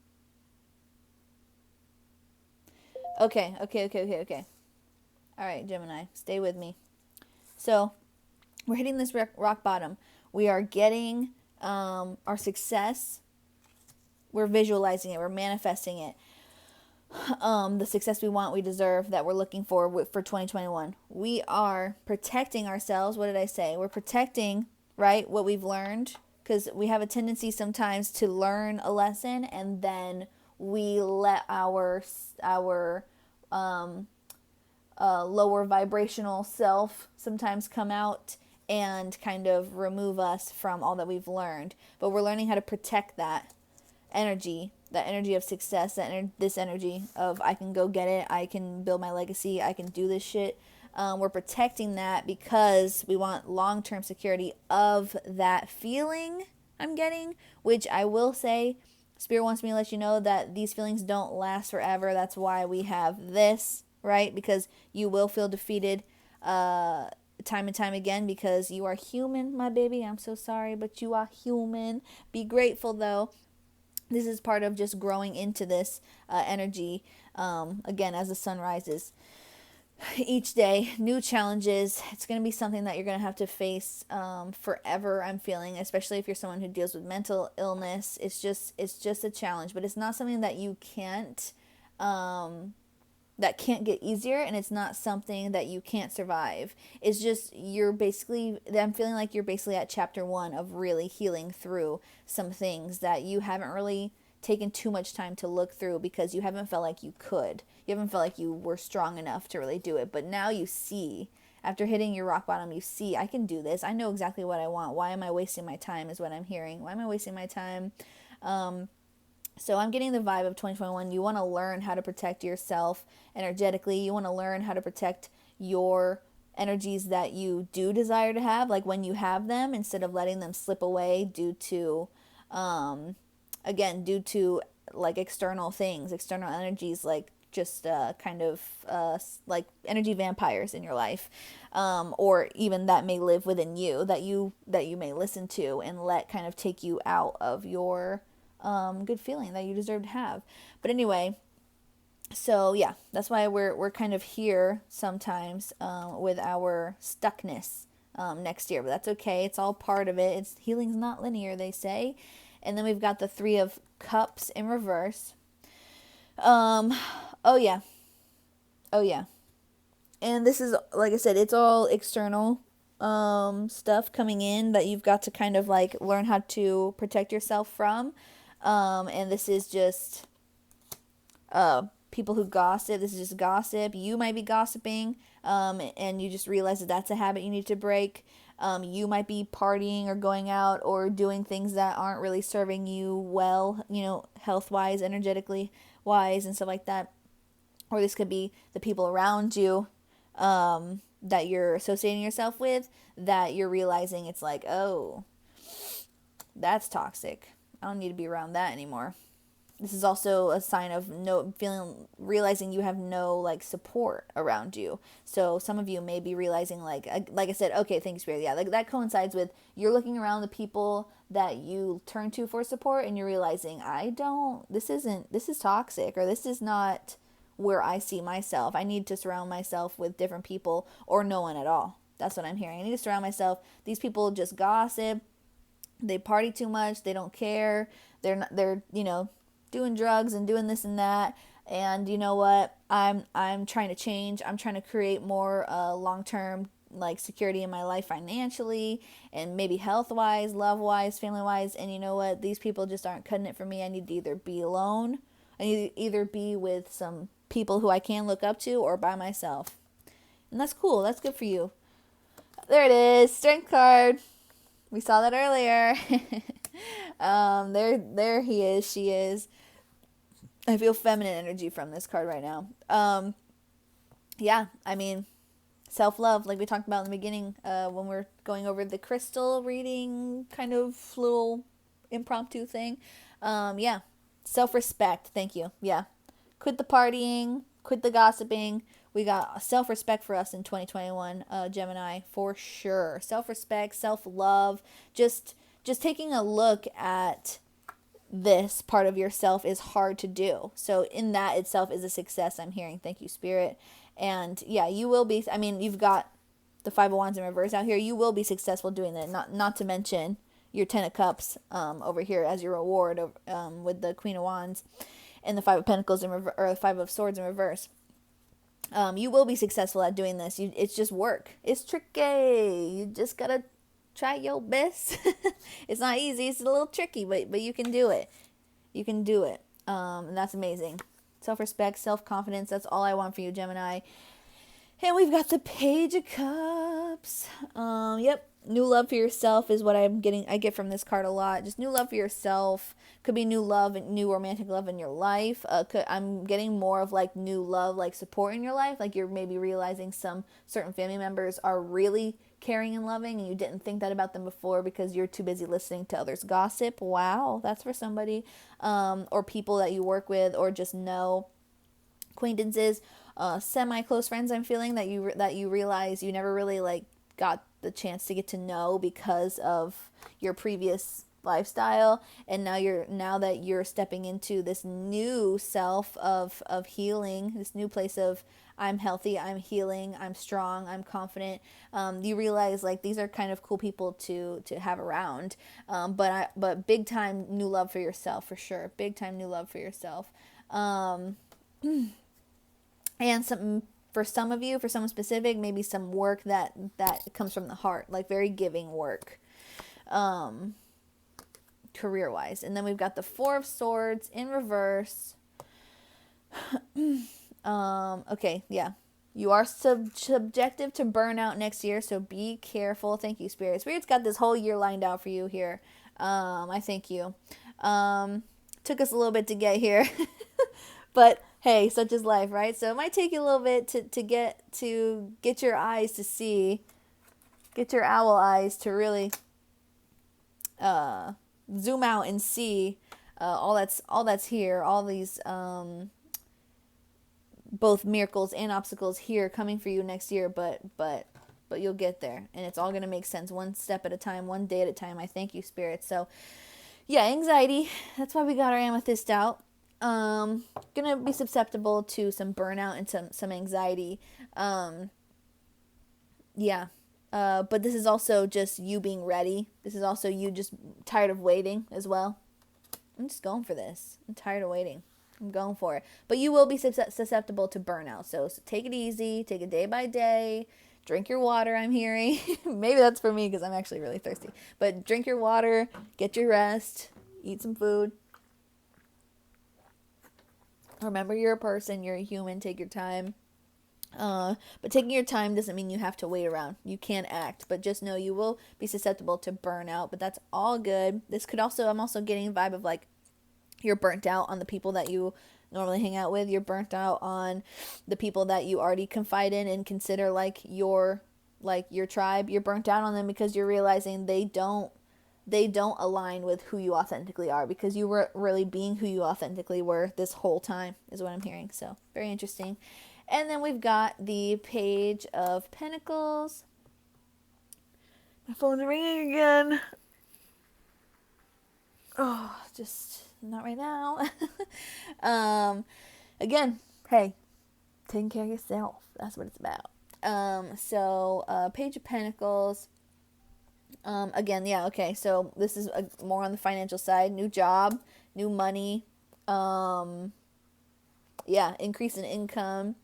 Okay. All right, Gemini, stay with me. So we're hitting this rock bottom. We are getting our success. We're visualizing it. We're manifesting it. The success we want, we deserve, that we're looking for 2021. We are protecting ourselves. What did I say? We're protecting, right, what we've learned, because we have a tendency sometimes to learn a lesson and then we let our lower vibrational self sometimes come out and kind of remove us from all that we've learned. But we're learning how to protect that energy of success, this energy of I can go get it, I can build my legacy, I can do this shit. We're protecting that because we want long-term security of that feeling I'm getting, which I will say, Spirit wants me to let you know that these feelings don't last forever. That's why we have this, right? Because you will feel defeated time and time again, because you are human, my baby. I'm so sorry, but you are human. Be grateful, though. This is part of just growing into this energy, again, as the sun rises. Each day, new challenges. It's going to be something that you're going to have to face forever, I'm feeling, especially if you're someone who deals with mental illness. It's just a challenge, but it's not something that you can't, that can't get easier, and it's not something that you can't survive. It's just I'm feeling like you're basically at chapter 1 of really healing through some things that you haven't really taken too much time to look through because you haven't felt like you could. You haven't felt like you were strong enough to really do it. But now you see, after hitting your rock bottom, you see, I can do this. I know exactly what I want. Why am I wasting my time is what I'm hearing. Why am I wasting my time? So I'm getting the vibe of 2021. You want to learn how to protect yourself energetically. You want to learn how to protect your energies that you do desire to have, like when you have them, instead of letting them slip away due to like external things, external energies, like just kind of like energy vampires in your life, or even that may live within you, that you may listen to and let kind of take you out of your good feeling that you deserve to have. But anyway, so yeah, that's why we're kind of here sometimes with our stuckness next year. But that's okay. It's all part of it. Healing's not linear, they say. And then we've got the Three of Cups in reverse. Oh yeah. And this is, like I said, it's all external stuff coming in that you've got to kind of like learn how to protect yourself from. And this is just people who gossip. This is just gossip. You might be gossiping, and you just realize that that's a habit you need to break. You might be partying or going out or doing things that aren't really serving you well, health wise, energetically wise, and stuff like that. Or this could be the people around you that you're associating yourself with, that you're realizing it's like, oh, that's toxic. I don't need to be around that anymore. This is also a sign of realizing you have no like support around you. So some of you may be realizing like I said, okay, thanks, Spirit. Yeah, like that coincides with you're looking around the people that you turn to for support, and you're realizing this is toxic, or this is not where I see myself. I need to surround myself with different people or no one at all. That's what I'm hearing. I need to surround myself. These people just gossip. They party too much. They don't care. They're doing drugs and doing this and that. And you know what? I'm trying to change. I'm trying to create more long-term like security in my life financially, and maybe health-wise, love-wise, family-wise. And you know what? These people just aren't cutting it for me. I need to either be alone. I need to either be with some people who I can look up to, or by myself. And that's cool. That's good for you. There it is. Strength card. We saw that earlier. There he is. She is. I feel feminine energy from this card right now. Yeah, I mean, self-love, like we talked about in the beginning, when we're going over the crystal reading kind of little impromptu thing. Yeah, self-respect. Thank you. Yeah, quit the partying, quit the gossiping. We got self-respect for us in 2021, Gemini, for sure. Self-respect, self-love, just taking a look at this part of yourself is hard to do. So in that itself is a success, I'm hearing. Thank you, Spirit. And yeah, you will be, I mean, you've got the Five of Wands in reverse out here. You will be successful doing that. Not to mention your Ten of Cups over here as your reward with the Queen of Wands and the Five of Pentacles or the Five of Swords in reverse. You will be successful at doing this. It's just work. It's tricky. You just gotta try your best. It's not easy. It's a little tricky, but you can do it. You can do it. And that's amazing. Self-respect, self-confidence. That's all I want for you, Gemini. And we've got the Page of Cups. Yep. New love for yourself is what I get from this card a lot. Just new love for yourself. Could be new love and new romantic love in your life. I'm getting more of like new love, like support in your life. Like you're maybe realizing some certain family members are really caring and loving, and you didn't think that about them before because you're too busy listening to others gossip. Wow, that's for somebody. Or people that you work with, or just know, acquaintances, semi-close friends. I'm feeling that you realize you never really like got the chance to get to know because of your previous lifestyle, and now that you're stepping into this new self of healing, this new place of I'm healthy, I'm healing, I'm strong, I'm confident. You realize like these are kind of cool people to have around. But big time new love for yourself for sure. Big time new love for yourself. And for some of you, for someone specific, maybe some work that comes from the heart, like very giving work, career-wise. And then we've got the Four of Swords in reverse. Okay, yeah. You are subjective to burnout next year, so be careful. Thank you, Spirit. Spirit's got this whole year lined out for you here. I thank you. Took us a little bit to get here. But hey, such is life, right? So it might take you a little bit to get your eyes to see, get your owl eyes to really zoom out and see all that's here, all these both miracles and obstacles here coming for you next year, but you'll get there, and it's all going to make sense one step at a time, one day at a time. I thank you, Spirit. So yeah, anxiety, that's why we got our amethyst out. Gonna be susceptible to some burnout and some anxiety. Yeah. But this is also just you being ready. This is also you just tired of waiting as well. I'm just going for this. I'm tired of waiting. I'm going for it. But you will be susceptible to burnout. So take it easy. Take it day by day. Drink your water, I'm hearing. Maybe that's for me because I'm actually really thirsty. But drink your water. Get your rest. Eat some food. Remember, you're a person. You're a human. Take your time. But taking your time doesn't mean you have to wait around. You can act, but just know you will be susceptible to burnout. But that's all good. This could also, I'm also getting a vibe of like you're burnt out on the people that you normally hang out with. You're burnt out on the people that you already confide in and consider like your tribe. You're burnt out on them because you're realizing they don't align with who you authentically are, because you were really being who you authentically were this whole time, is what I'm hearing. So very interesting. And then we've got the Page of Pentacles. My phone's ringing again. Oh, just not right now. Again, hey, taking care of yourself. That's what it's about. Page of Pentacles. Again, yeah, okay. So this is more on the financial side. New job, new money. Increase in income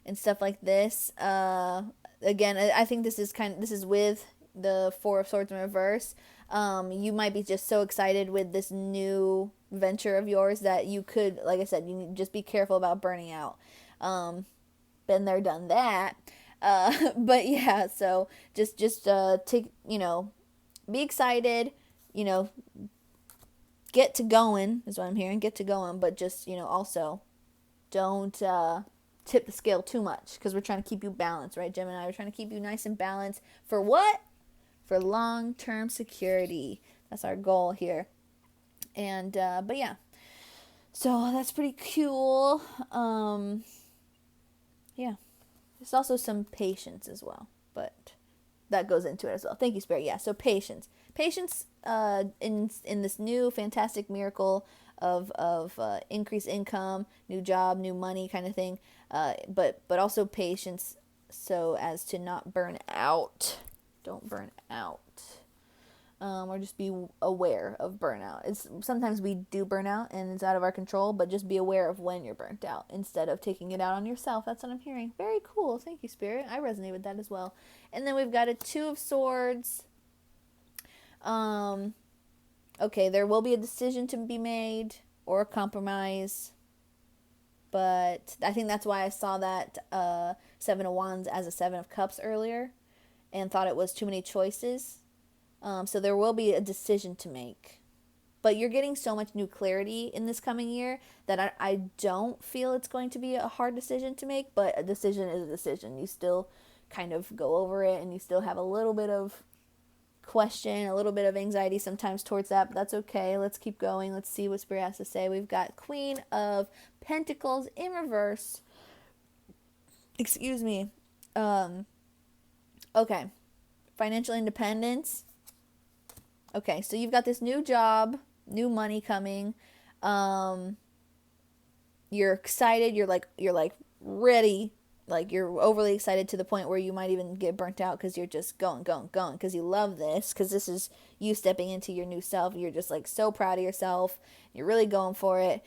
and stuff like this. Again, I think this is with the Four of Swords in reverse. You might be just so excited with this new venture of yours that you could, like I said, you need to just be careful about burning out. Been there, done that. But yeah, so just take, be excited, get to going is what I'm hearing. Get to going, but just, also don't tip the scale too much, because we're trying to keep you balanced, right, Gemini? We're trying to keep you nice and balanced for what? For long-term security. That's our goal here. And but yeah, so that's pretty cool. Yeah, there's also some patience as well, but that goes into it as well. Thank you, Spirit. Yeah, so patience in this new fantastic miracle of increased income, new job, new money kind of thing, but also patience so as to not burn out. Don't burn out, or just be aware of burnout. It's sometimes we do burn out and it's out of our control, but just be aware of when you're burnt out instead of taking it out on yourself. That's what I'm hearing. Very cool. Thank you, Spirit. I resonate with that as well. And then we've got a Two of Swords. Okay, there will be a decision to be made or a compromise, but I think that's why I saw that Seven of Wands as a Seven of Cups earlier and thought it was too many choices. So there will be a decision to make. But you're getting so much new clarity in this coming year that I don't feel it's going to be a hard decision to make, but a decision is a decision. You still kind of go over it and you still have a little bit of question, a little bit of anxiety sometimes towards that, but that's okay. Let's keep going. Let's see what Spirit has to say. We've got Queen of Pentacles in reverse. Excuse me. Okay. Financial independence. Okay, so you've got this new job, new money coming. You're excited. You're like ready. Like you're overly excited to the point where you might even get burnt out because you're just going because you love this, because this is you stepping into your new self. You're just like so proud of yourself. You're really going for it.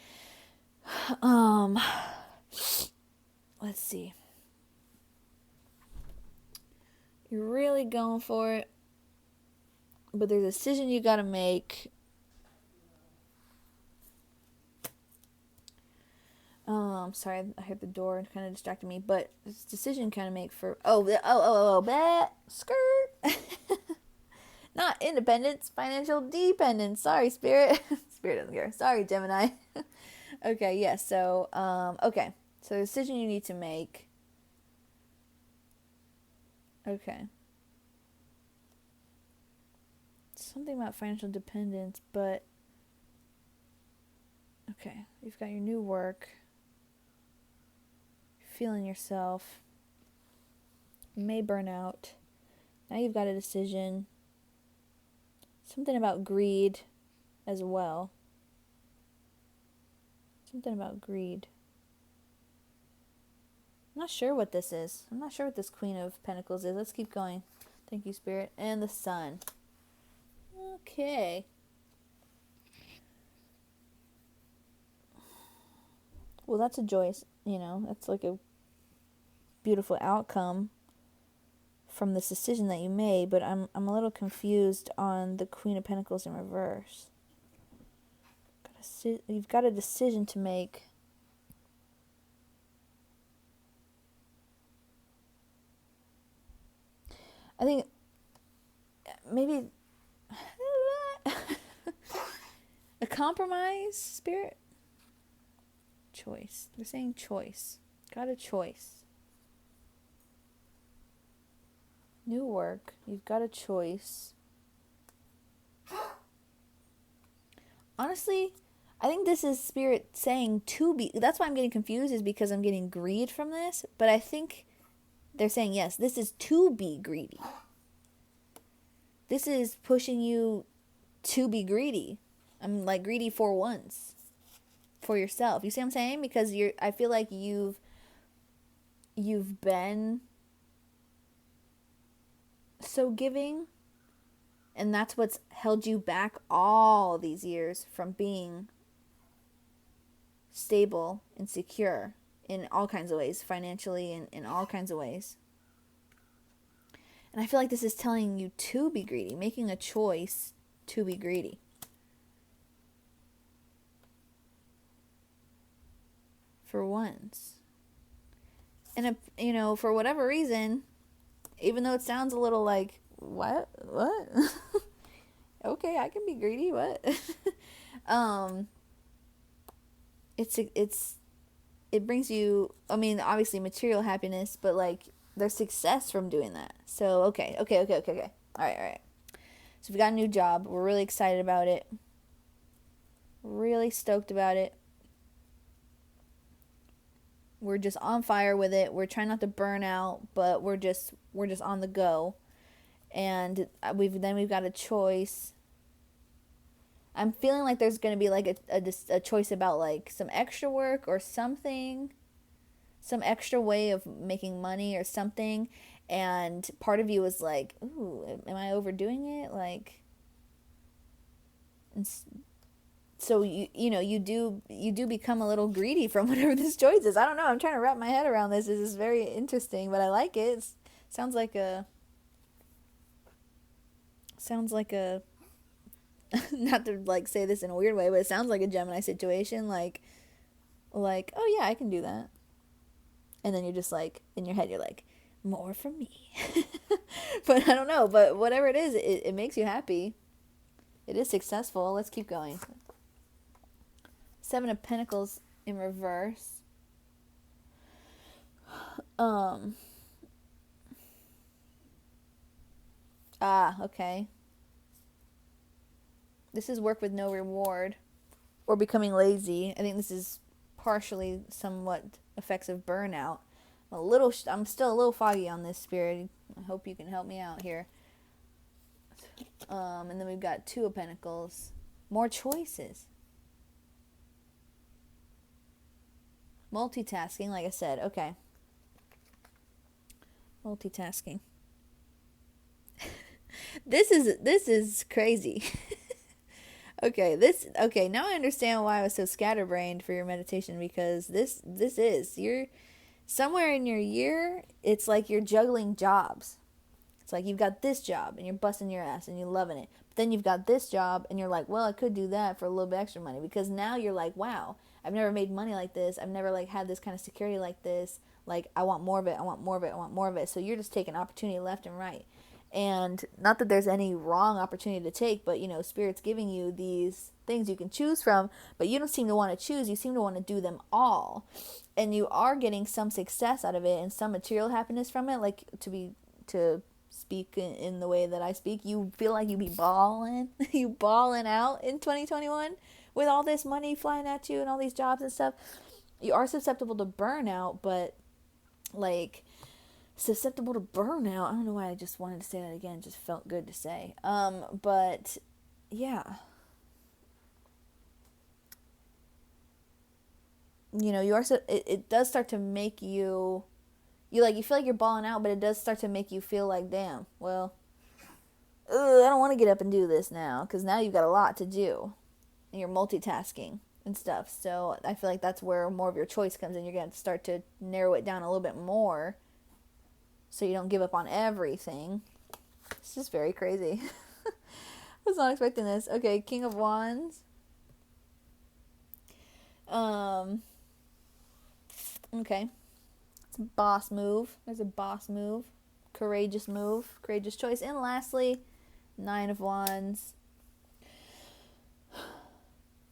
Let's see. You're really going for it, but there's a decision you got to make. Sorry, I heard the door and kind of distracted me, but this decision kind of make for, skirt. Not independence, financial dependence. Sorry, Spirit. Spirit doesn't care. Sorry, Gemini. Okay, yeah, so, okay. So the decision you need to make. Okay. Something about financial dependence, but okay, you've got your new work, feeling yourself, you may burn out. Now you've got a decision. Something about greed as well. Something about greed. I'm not sure what this is. I'm not sure what this Queen of Pentacles is. Let's keep going. Thank you, Spirit. And the Sun. Okay. Well, that's a joyous, that's like a beautiful outcome from this decision that you made, but I'm a little confused on the Queen of Pentacles in reverse. You've got a decision to make. I think maybe a compromise, Spirit? Choice. They're saying choice. Got a choice. New work. You've got a choice. Honestly, I think this is Spirit saying to be. That's why I'm getting confused, is because I'm getting greed from this. But I think they're saying, yes, this is to be greedy. This is pushing you to be greedy. I'm like greedy for once. For yourself. You see what I'm saying? Because I feel like you've been so giving, and that's what's held you back all these years from being stable and secure in all kinds of ways, financially and in all kinds of ways. And I feel like this is telling you to be greedy, making a choice to be greedy. For once. And, for whatever reason, even though it sounds a little like, what? Okay, I can be greedy, what? It brings you, obviously material happiness, but like, there's success from doing that. So, okay. All right. So we got a new job. We're really excited about it. Really stoked about it. We're just on fire with it. We're trying not to burn out, but we're just on the go. And we've got a choice. I'm feeling like there's going to be like a choice about like some extra work or something. Some extra way of making money or something. And part of you is like, ooh, am I overdoing it? Like, so you do become a little greedy from whatever this choice is. I don't know. I'm trying to wrap my head around this. This is very interesting, but I like it. It sounds like a not to like say this in a weird way, but it sounds like a Gemini situation. Like, oh yeah, I can do that. And then you're just like, in your head, you're like, more for me. But I don't know. But whatever it is, it makes you happy. It is successful. Let's keep going. 7 of Pentacles in reverse. Okay. This is work with no reward. Or becoming lazy. I think this is partially somewhat effects of burnout. I'm still a little foggy on this, Spirit. I hope you can help me out here. And then we've got 2 of Pentacles. More choices. Multitasking, like I said. Okay. Multitasking. This is crazy. Okay, now I understand why I was so scatterbrained for your meditation, because this is, you're somewhere in your year, it's like you're juggling jobs. It's like you've got this job and you're busting your ass and you're loving it. But then you've got this job and you're like, well, I could do that for a little bit extra money, because now you're like, wow, I've never made money like this. I've never like had this kind of security like this. Like, I want more of it. So you're just taking opportunity left and right. And not that there's any wrong opportunity to take, but Spirit's giving you these things you can choose from, but you don't seem to want to choose. You seem to want to do them all. And you are getting some success out of it and some material happiness from it, like to speak in the way that I speak. You feel like you be balling out in 2021 with all this money flying at you and all these jobs and stuff. You are susceptible to burnout, but like, susceptible to burnout. I don't know why I just wanted to say that again. It just felt good to say. But yeah. You are it does start to make you feel like you're balling out, but it does start to make you feel like, damn, well, I don't want to get up and do this now, because now you've got a lot to do and you're multitasking. and stuff. So I feel like that's where more of your choice comes in. You're going to start to narrow it down a little bit more so you don't give up on everything. It's just very crazy. I was not expecting this. Okay, King of Wands. Okay. It's a boss move. There's a boss move. Courageous move. Courageous choice. And lastly, Nine of Wands.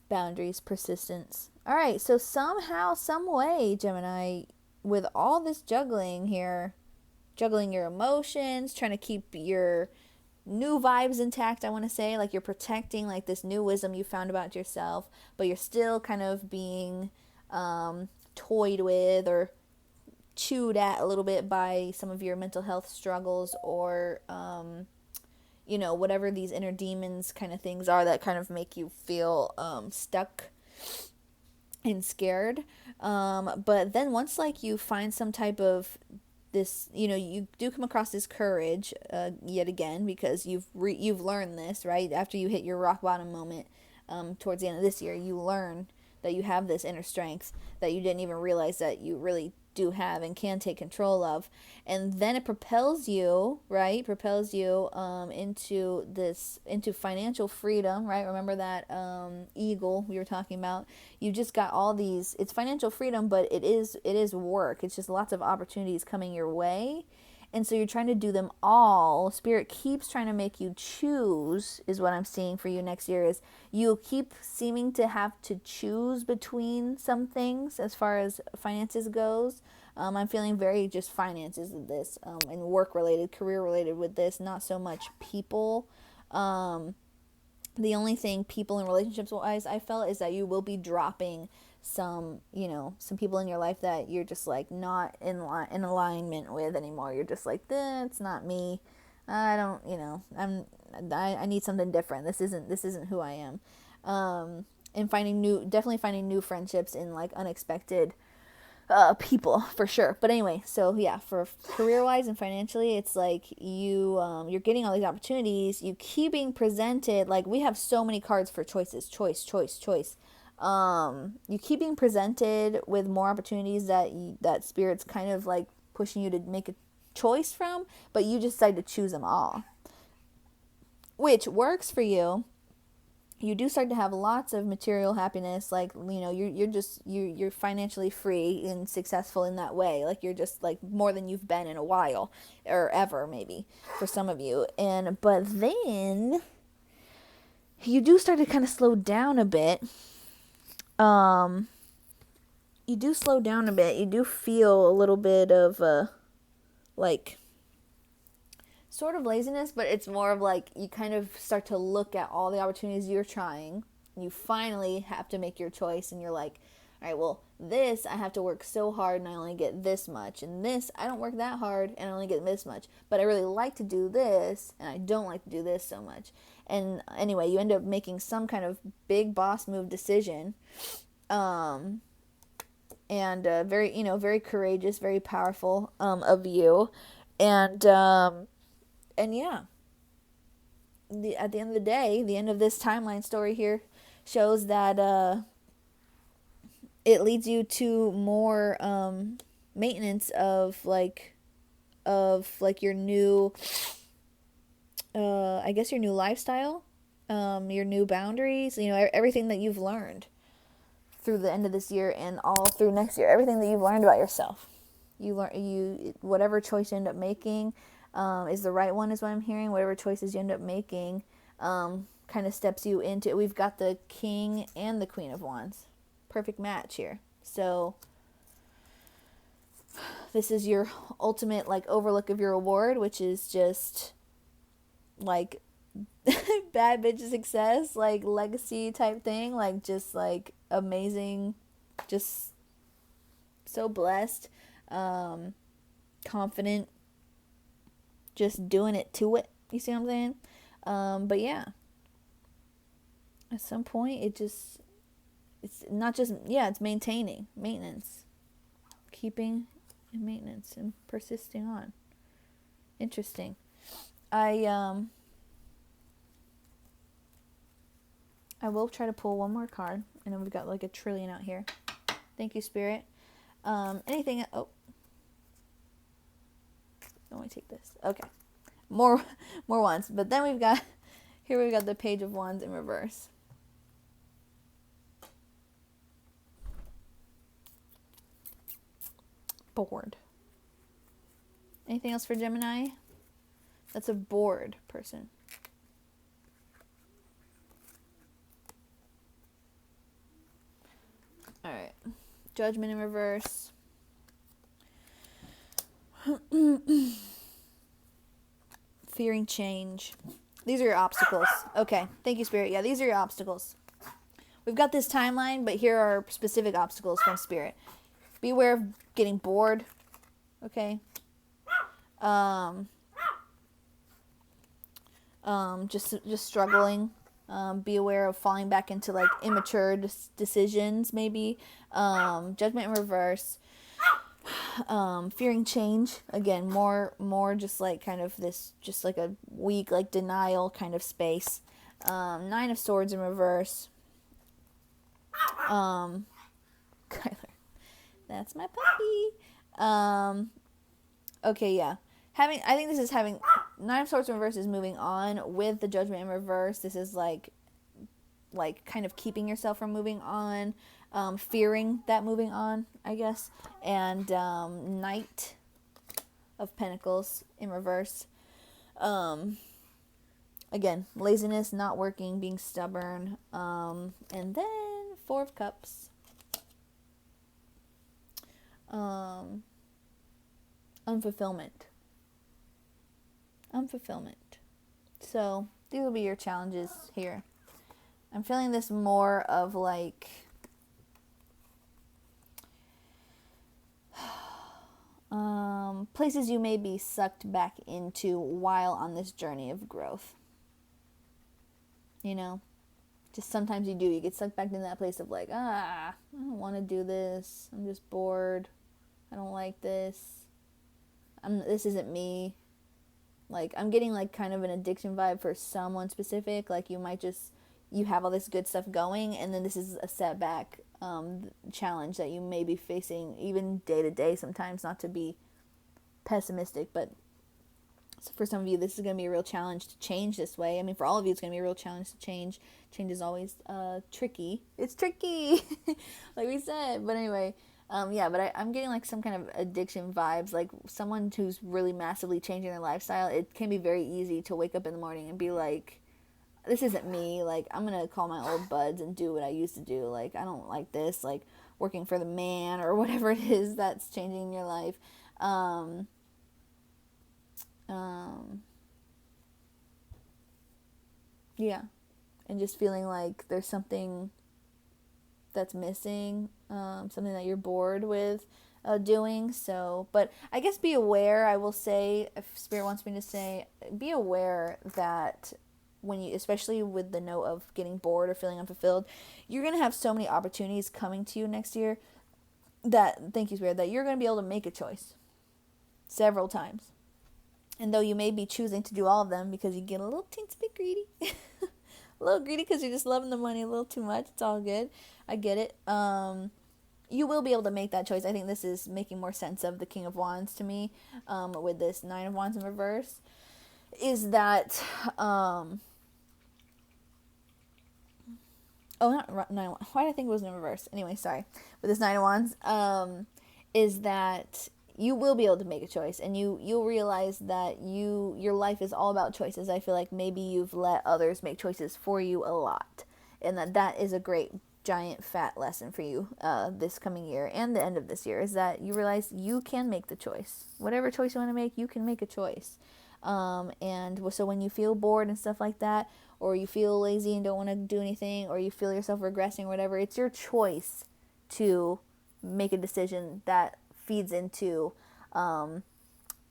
Boundaries, persistence. All right, so somehow, some way, Gemini, with all this juggling here, juggling your emotions, trying to keep your new vibes intact, I want to say, like you're protecting like this new wisdom you found about yourself, but you're still kind of being toyed with or chewed at a little bit by some of your mental health struggles or whatever these inner demons kind of things are that kind of make you feel stuck and scared. But then once like you find some type of this, you do come across this courage yet again, because you've learned this, right? After you hit your rock bottom moment towards the end of this year, you learn that you have this inner strength that you didn't even realize that you really do have and can take control of. And then it propels you, right? Into financial freedom, right? Remember that eagle we were talking about? You just got all these, it's financial freedom, but it is work. It's just lots of opportunities coming your way. And so you're trying to do them all. Spirit keeps trying to make you choose, is what I'm seeing for you next year, is you keep seeming to have to choose between some things as far as finances goes. I'm feeling very just finances with this, and work related, career related with this, not so much people. The only thing people and relationships wise I felt is that you will be dropping some people in your life that you're just like not in alignment with anymore. You're just like, it's not me. I don't, I need something different. This isn't who I am. And definitely finding new friendships in like unexpected people for sure. But anyway, so yeah, for career wise and financially, it's like you're getting all these opportunities. You keep being presented, like we have so many cards for choices, choice. You keep being presented with more opportunities that Spirit's kind of like pushing you to make a choice from, but you just decide to choose them all, which works for you. You do start to have lots of material happiness, like you're financially free and successful in that way, like you're just like more than you've been in a while or ever, maybe for some of you. But then you do start to kind of slow down a bit. You do slow down a bit. You do feel a little bit of like sort of laziness, but it's more of like you kind of start to look at all the opportunities you're trying. You finally have to make your choice, and you're like, all right, well, this I have to work so hard and I only get this much, and this I don't work that hard and I only get this much, but I really like to do this and I don't like to do this so much. And anyway, you end up making some kind of big boss move decision, and very courageous, very powerful of you. And yeah, at the end of the day, the end of this timeline story here shows that it leads you to more maintenance of your new I guess your new lifestyle, your new boundaries, everything that you've learned through the end of this year and all through next year, everything that you've learned about yourself. Whatever choice you end up making is the right one, is what I'm hearing. Whatever choices you end up making kind of steps you into, we've got the King and the Queen of Wands. Perfect match here. So this is your ultimate like overlook of your reward, which is just like bad bitch success, like legacy type thing, like just like amazing, just so blessed, confident, just doing it to it. You see what I'm saying? But yeah, at some point it's not just, it's maintenance, keeping in maintenance and persisting on. Interesting. I I will try to pull one more card. I know we've got like a trillion out here. Thank you, Spirit. Anything? Oh, let me take this. Okay, more wands. But then we've got the Page of Wands in reverse. Bored. Anything else for Gemini? That's a bored person. All right. Judgment in reverse. Fearing change. These are your obstacles. Okay. Thank you, Spirit. Yeah, these are your obstacles. We've got this timeline, but here are specific obstacles from Spirit. Be aware of getting bored. Okay. Just struggling. Be aware of falling back into like immature decisions, maybe. Judgment in reverse. Fearing change. Again, more just like kind of this, just like a weak, like denial kind of space. Nine of Swords in reverse. Kyler. That's my puppy. Okay, yeah. I think this is having Nine of Swords in reverse is moving on with the Judgment in reverse. This is like kind of keeping yourself from moving on, fearing that moving on, I guess. And Knight of Pentacles in reverse. Again, laziness, not working, being stubborn. And then Four of Cups. Unfulfillment. So these will be your challenges here. I'm feeling this more of like places you may be sucked back into while on this journey of growth. You know, just sometimes you get sucked back into that place of like, I don't want to do this. I'm just bored. I don't like this. This isn't me. Like, I'm getting like kind of an addiction vibe for someone specific. Like you have all this good stuff going, and then this is a setback, challenge that you may be facing even day to day sometimes, not to be pessimistic, but for some of you, this is going to be a real challenge to change this way. I mean, for all of you, it's going to be a real challenge to change. Change is always tricky. It's tricky, like we said. But anyway, but I'm getting like some kind of addiction vibes, like someone who's really massively changing their lifestyle. It can be very easy to wake up in the morning and be like, this isn't me. Like, I'm going to call my old buds and do what I used to do. Like, I don't like this, like working for the man or whatever it is that's changing your life. Yeah, and just feeling like there's something that's missing, something that you're bored with doing. So, but I guess be aware, I will say, if Spirit wants me to say, be aware that when you, especially with the note of getting bored or feeling unfulfilled, you're going to have so many opportunities coming to you next year that, thank you, Spirit, that you're going to be able to make a choice several times. And though you may be choosing to do all of them because you get a little teensy bit greedy, a little greedy because you're just loving the money a little too much, it's all good. I get it. You will be able to make that choice. I think this is making more sense of the King of Wands to me, with this Nine of Wands in reverse, is that, not Nine of Wands. Why did I think it was in reverse? Anyway, sorry. With this Nine of Wands, is that you will be able to make a choice, and you'll realize that your life is all about choices. I feel like maybe you've let others make choices for you a lot, and that is a great giant fat lesson for you this coming year and the end of this year, is that you realize you can make the choice. Whatever choice you want to make, you can make a choice. And so when you feel bored and stuff like that, or you feel lazy and don't want to do anything, or you feel yourself regressing or whatever, it's your choice to make a decision that feeds into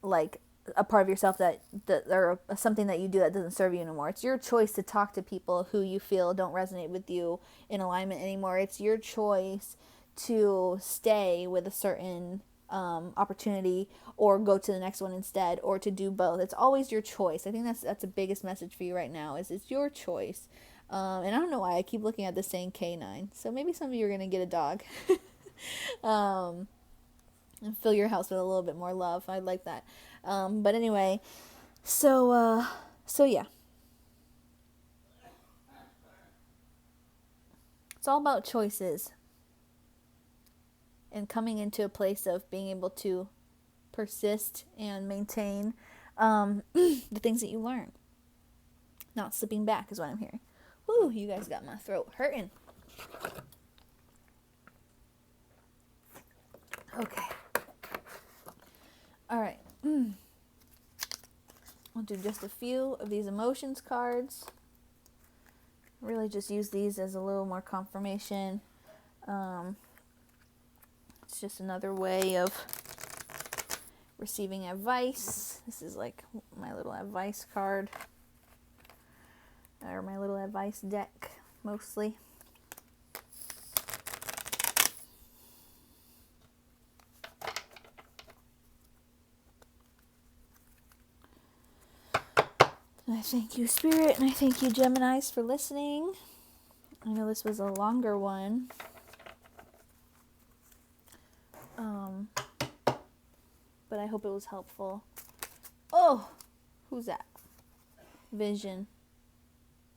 like a part of yourself that or something that you do that doesn't serve you anymore. It's your choice to talk to people who you feel don't resonate with you in alignment anymore. It's your choice to stay with a certain opportunity or go to the next one instead, or to do both. It's always your choice. I think that's the biggest message for you right now, is it's your choice. And I don't know why I keep looking at this saying canine. So maybe some of you are going to get a dog. um, and fill your house with a little bit more love. I like that. But anyway, so yeah. It's all about choices and coming into a place of being able to persist and maintain the things that you learn. Not slipping back is what I'm hearing. Woo, you guys got my throat hurting. Okay. All right. I'll do just a few of these emotions cards. Really just use these as a little more confirmation. It's just another way of receiving advice. This is like my little advice card. Or my little advice deck, mostly. And I thank you, Spirit, and I thank you, Geminis, for listening. I know this was a longer one. But I hope it was helpful. Oh, who's that? Vision.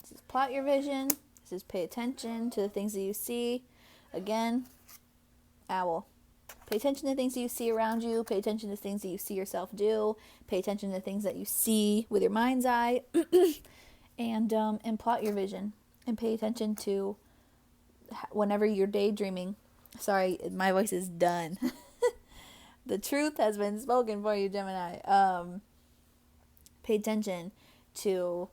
This is plot your vision. This is pay attention to the things that you see. Again, owl. Pay attention to things that you see around you. Pay attention to things that you see yourself do. Pay attention to things that you see with your mind's eye. and plot your vision. And pay attention to whenever you're daydreaming. Sorry, my voice is done. The truth has been spoken for you, Gemini. Pay attention to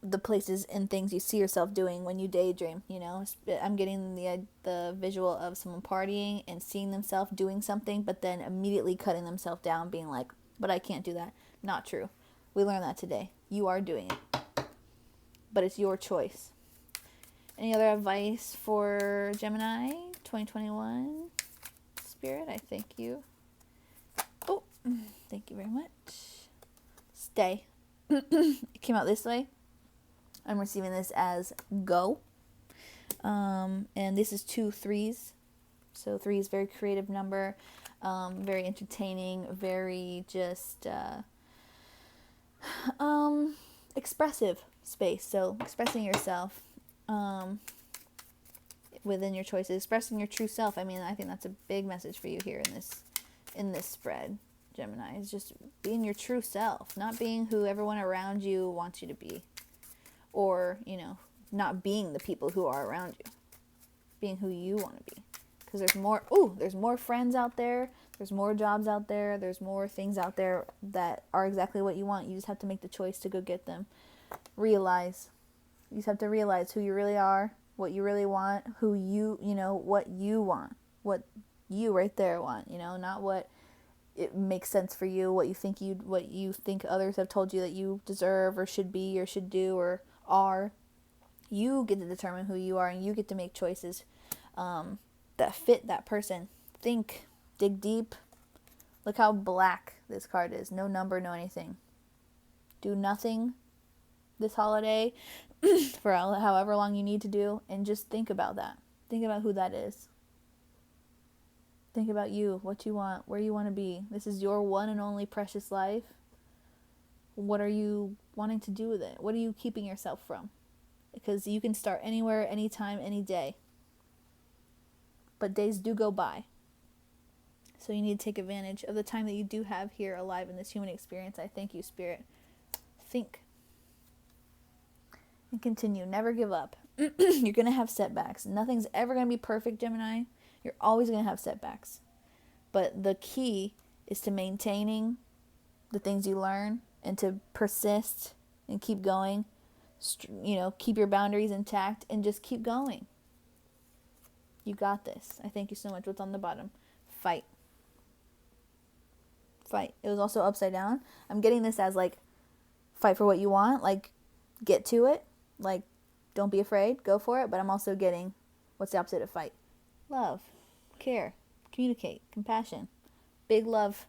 the places and things you see yourself doing when you daydream. You know, I'm getting the visual of someone partying and seeing themselves doing something, but then immediately cutting themselves down, being like, "But I can't do that." Not true. We learned that today. You are doing it, but it's your choice. Any other advice for Gemini 2021? Spirit, I thank you. Oh, thank you very much. Stay. It came out this way. I'm receiving this as go. And this is 2 3s. So 3 is a very creative number. Very entertaining. Very just expressive space. So expressing yourself. Within your choices, expressing your true self. I mean, I think that's a big message for you here in this spread, Gemini. Is just being your true self, not being who everyone around you wants you to be, or not being the people who are around you. Being who you want to be, because there's more. There's more friends out there. There's more jobs out there. There's more things out there that are exactly what you want. You just have to make the choice to go get them. Realize. You just have to realize who you really are. What you really want, what you want, what you right there want, not what it makes sense for you, what you think others have told you that you deserve or should be or should do or are. You get to determine who you are, and you get to make choices that fit that person. Think, dig deep. Look how black this card is. No number, no anything. Do nothing this holiday for however long you need to do, and just think about that. Think about who that is. Think about you, what you want, where you want to be. This is your one and only precious life. What are you wanting to do with it? What are you keeping yourself from? Because you can start anywhere, anytime, any day. But days do go by. So you need to take advantage of the time that you do have here alive in this human experience. I thank you, Spirit. Think. And continue. Never give up. You're going to have setbacks. Nothing's ever going to be perfect, Gemini. You're always going to have setbacks. But the key is to maintaining the things you learn and to persist and keep going. Keep your boundaries intact and just keep going. You got this. I thank you so much. What's on the bottom? Fight. Fight. It was also upside down. I'm getting this as like fight for what you want. Like get to it. Like, don't be afraid, go for it. But I'm also getting, what's the opposite of fight? Love, care, communicate, compassion. Big love,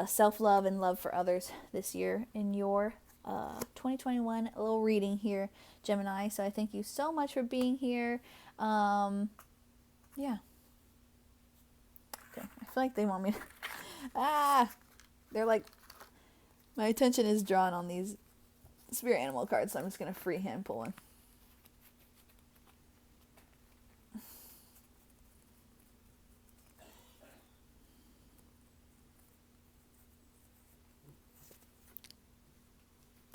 self-love and love for others this year in your 2021, a little reading here, Gemini. So I thank you so much for being here. Yeah. Okay. I feel like they want me to... They're like... My attention is drawn on these spirit animal cards, so I'm just going to freehand pull one.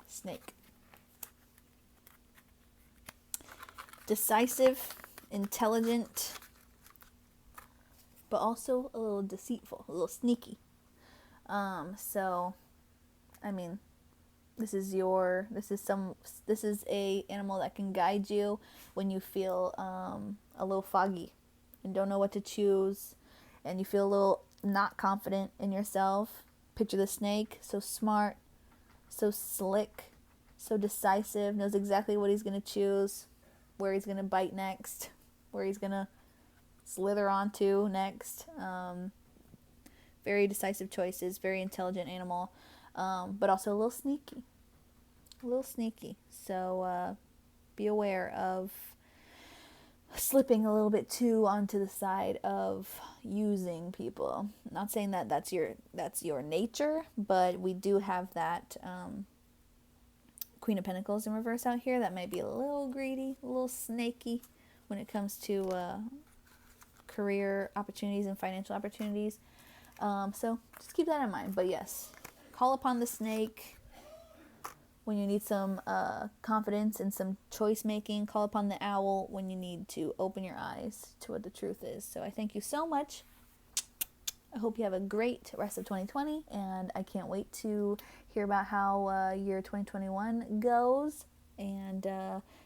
Snake. Decisive, intelligent, but also a little deceitful, a little sneaky. So, I mean, this is a animal that can guide you when you feel a little foggy and don't know what to choose, and you feel a little not confident in yourself. Picture the snake, so smart, so slick, so decisive, knows exactly what he's going to choose, where he's going to bite next, where he's going to slither onto next. Very decisive choices, very intelligent animal, but also a little sneaky. So be aware of slipping a little bit too onto the side of using people. Not saying that that's your nature, but we do have that Queen of Pentacles in reverse out here that might be a little greedy, a little snaky when it comes to career opportunities and financial opportunities. So just keep that in mind. But yes, call upon the snake when you need some confidence and some choice making. Call upon the owl when you need to open your eyes to what the truth is. So I thank you so much. I hope you have a great rest of 2020, and I can't wait to hear about how year 2021 goes. And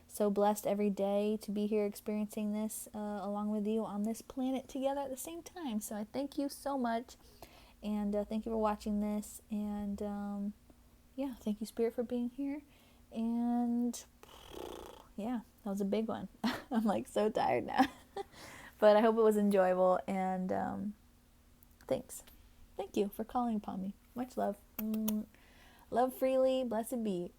so blessed every day to be here experiencing this along with you on this planet together at the same time. So I thank you so much, and thank you for watching this. And yeah, thank you, Spirit, for being here. And yeah, that was a big one. I'm like so tired now. But I hope it was enjoyable, and thanks. Thank you for calling upon me. Much love. Love freely. Blessed be.